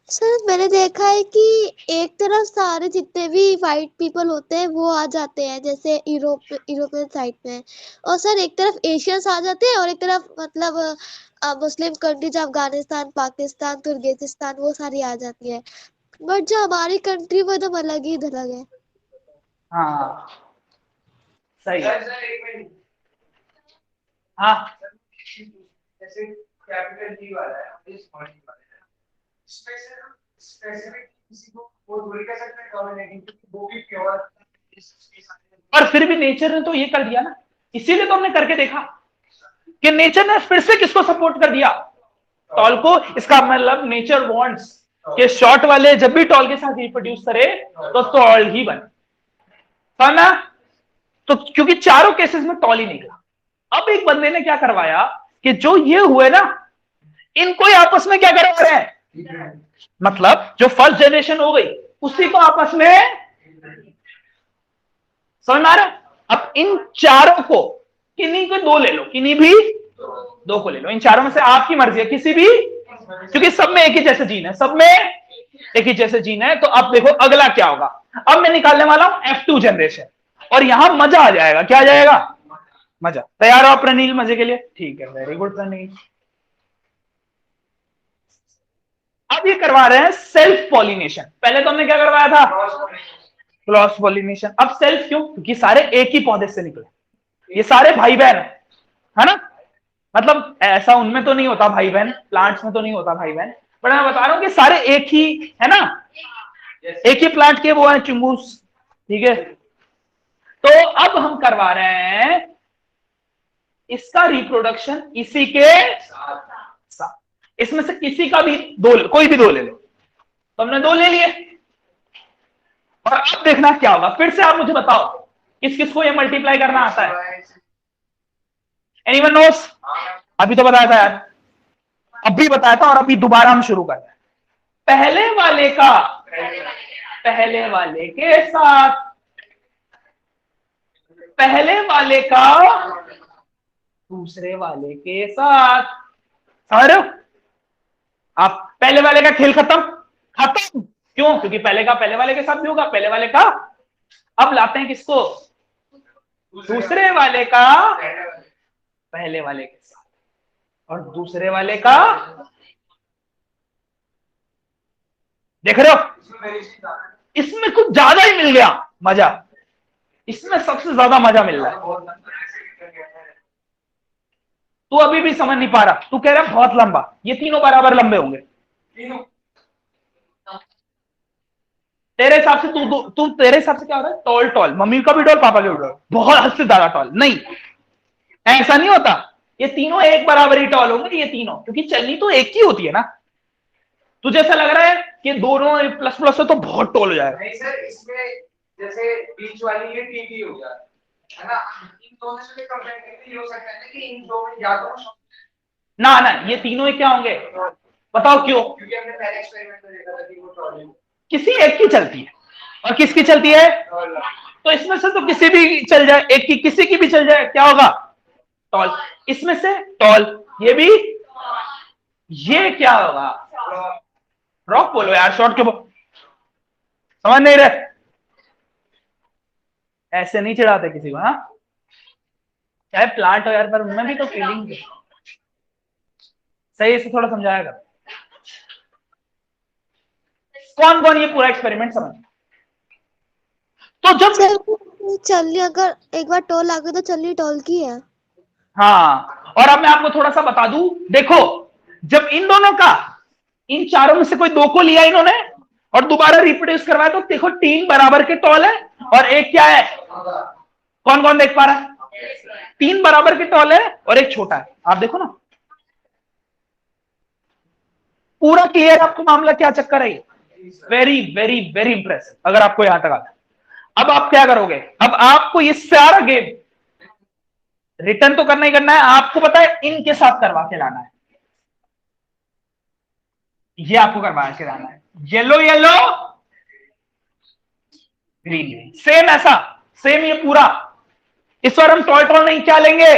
[SPEAKER 3] सर मैंने देखा है कि एक तरफ सारे जितने भी वाइट पीपल होते हैं वो आ जाते हैं, जैसे यूरोपियन साइड में, और सर एक तरफ एशियंस आ जाते हैं और एक तरफ मतलब Muslim countries, Afghanistan, Pakistan, Turkmenistan, वो सारी आ जाती है। बट जो हमारी कंट्री वो एकदम अलग ही अलग है।
[SPEAKER 2] हाँ सही है। हाँ
[SPEAKER 4] जैसे कैपिटल डी वाला है, स्मॉल डी वाला है, स्पेसिफिक किसी को वो थोड़ी कह सकते हैं डोमिनेटिंग, क्योंकि वो भी प्योर।
[SPEAKER 2] और फिर भी नेचर ने तो ये कर दिया ना, इसीलिए तो हमने करके देखा कि नेचर ने फिर से किसको सपोर्ट कर दिया? टॉल को। इसका मतलब नेचर वांट्स कि शॉर्ट वाले जब भी टॉल के साथ रिप्रोड्यूस करे तो टॉल ही बने, समझना? तो क्योंकि चारों केसेस में टॉल ही निकला। अब एक बंदे ने क्या करवाया कि जो ये हुए ना, इनको ही आपस में क्या करवा रहे हैं, मतलब जो फर्स्ट जनरेशन हो गई उसी को आपस में, समझ में आ रहा है? अब इन चारों को, किन्हीं को दो ले लो, किन्हीं भी दो को ले लो, इन चारों में से आपकी मर्जी है, किसी भी, क्योंकि सब में एक ही जैसे जीन है, सब में एक ही जैसे जीन है। तो अब देखो अगला क्या होगा। अब मैं निकालने वाला हूं F2 जनरेशन, और यहां मजा आ जाएगा। क्या आ जाएगा? मजा। तैयार हो प्रणील मजे के लिए? ठीक है, वेरी गुड प्रणील। अब ये करवा रहे हैं सेल्फ पॉलिनेशन। पहले तो हमने क्या करवाया था? Cross pollination. अब सेल्फ क्यों? क्योंकि सारे एक ही पौधे से निकले, ये सारे भाई बहन है ना। मतलब ऐसा उनमें तो नहीं होता भाई बहन, प्लांट्स में तो नहीं होता भाई बहन, पर मैं बता रहा हूं कि सारे एक ही है ना, एक ही प्लांट के वो है चिंगूस, ठीक है, तो अब हम करवा रहे हैं इसका रिप्रोडक्शन इसी के साथ। इसमें से किसी का भी दो, कोई भी दो ले लो। तो हमने दो ले लिए और अब देखना क्या होगा। फिर से आप मुझे बताओ किस किस को ये मल्टीप्लाई करना आता है? Anyone nose? अभी तो बताया था यार, अभी बताया था और अभी दोबारा हम शुरू कर रहे हैं। पहले वाले का पहले वाले के साथ, पहले वाले का दूसरे वाले के साथ। समझ रहे हो? आप पहले वाले का खेल खत्म। क्यों? क्योंकि पहले का पहले वाले के साथ भी होगा, पहले वाले का। अब लाते हैं किसको? दूसरे वाले का पहले वाले के साथ, और दूसरे वाले का। देख रहे हो? इसमें कुछ ज्यादा ही मिल गया मजा, इसमें सबसे ज्यादा मजा मिल रहा है। तू अभी भी समझ नहीं पा रहा, तू कह रहा है बहुत लंबा। ये तीनों बराबर लंबे होंगे तेरे हिसाब से। तू तेरे हिसाब से क्या हो रहा है? टॉल टॉल, मम्मी का भी टॉल, पापा का भी टॉल, बहुत हद से ज्यादा टॉल। नहीं, ऐसा नहीं होता। ये तीनों एक बराबर ही टॉल होंगे, ये तीनों, क्योंकि चलनी तो एक ही होती है ना। तुझे ऐसा लग रहा है कि दोनों प्लस प्लस है तो बहुत टॉल हो जाएगा?
[SPEAKER 4] नहीं सर, इसमें जैसे बीच वाली ये टीटी हो गया है ना, इन दोनों से कंपेयर करके ये हो सकता है कि इन दो में या तो
[SPEAKER 2] ना ना, ये तीनों ही क्या होंगे? बताओ क्यों?
[SPEAKER 4] क्योंकि हमने पहले एक्सपेरिमेंट में देखा था कि वो टॉल है,
[SPEAKER 2] किसी एक की चलती है। और किसकी चलती है? तो इसमें से तो किसी भी चल जाए, एक की, किसी की भी चल जाए, क्या होगा? टॉल। इसमें से टॉल, ये भी, ये क्या होगा? रॉक बोलो यार, शॉर्ट क्यों समझ नहीं रहे? ऐसे नहीं चिढ़ाते किसी को। हाँ, चाहे प्लांट हो यार, पर उनमें भी तो फीलिंग सही से थोड़ा समझाया कर। कौन कौन ये पूरा एक्सपेरिमेंट समझ? तो जब
[SPEAKER 3] चलनी अगर एक बार टॉल आ गई तो चलनी टॉल की है।
[SPEAKER 2] हाँ, और अब मैं आपको थोड़ा सा बता दूं। देखो, जब इन दोनों का, इन चारों में से कोई दो को लिया इन्होंने और दोबारा रिप्रोड्यूस करवाया, तो देखो 3 बराबर के टॉल है और एक क्या है? कौन कौन देख पा रहा है? 3 बराबर के टॉल है और एक छोटा है। आप देखो ना, पूरा क्लियर आपको मामला क्या चक्कर है? वेरी वेरी वेरी इंप्रेसिव, अगर आपको यहां तक आता है। अब आप क्या करोगे? अब आपको ये सारा गेम रिटर्न तो करना ही करना है। आपको पता है इनके साथ करवा के लाना है, ये आपको करवा के लाना है। Yellow yellow, green green, same ऐसा, सेम ये पूरा। इस बार हम टॉल टॉल नहीं, क्या लेंगे?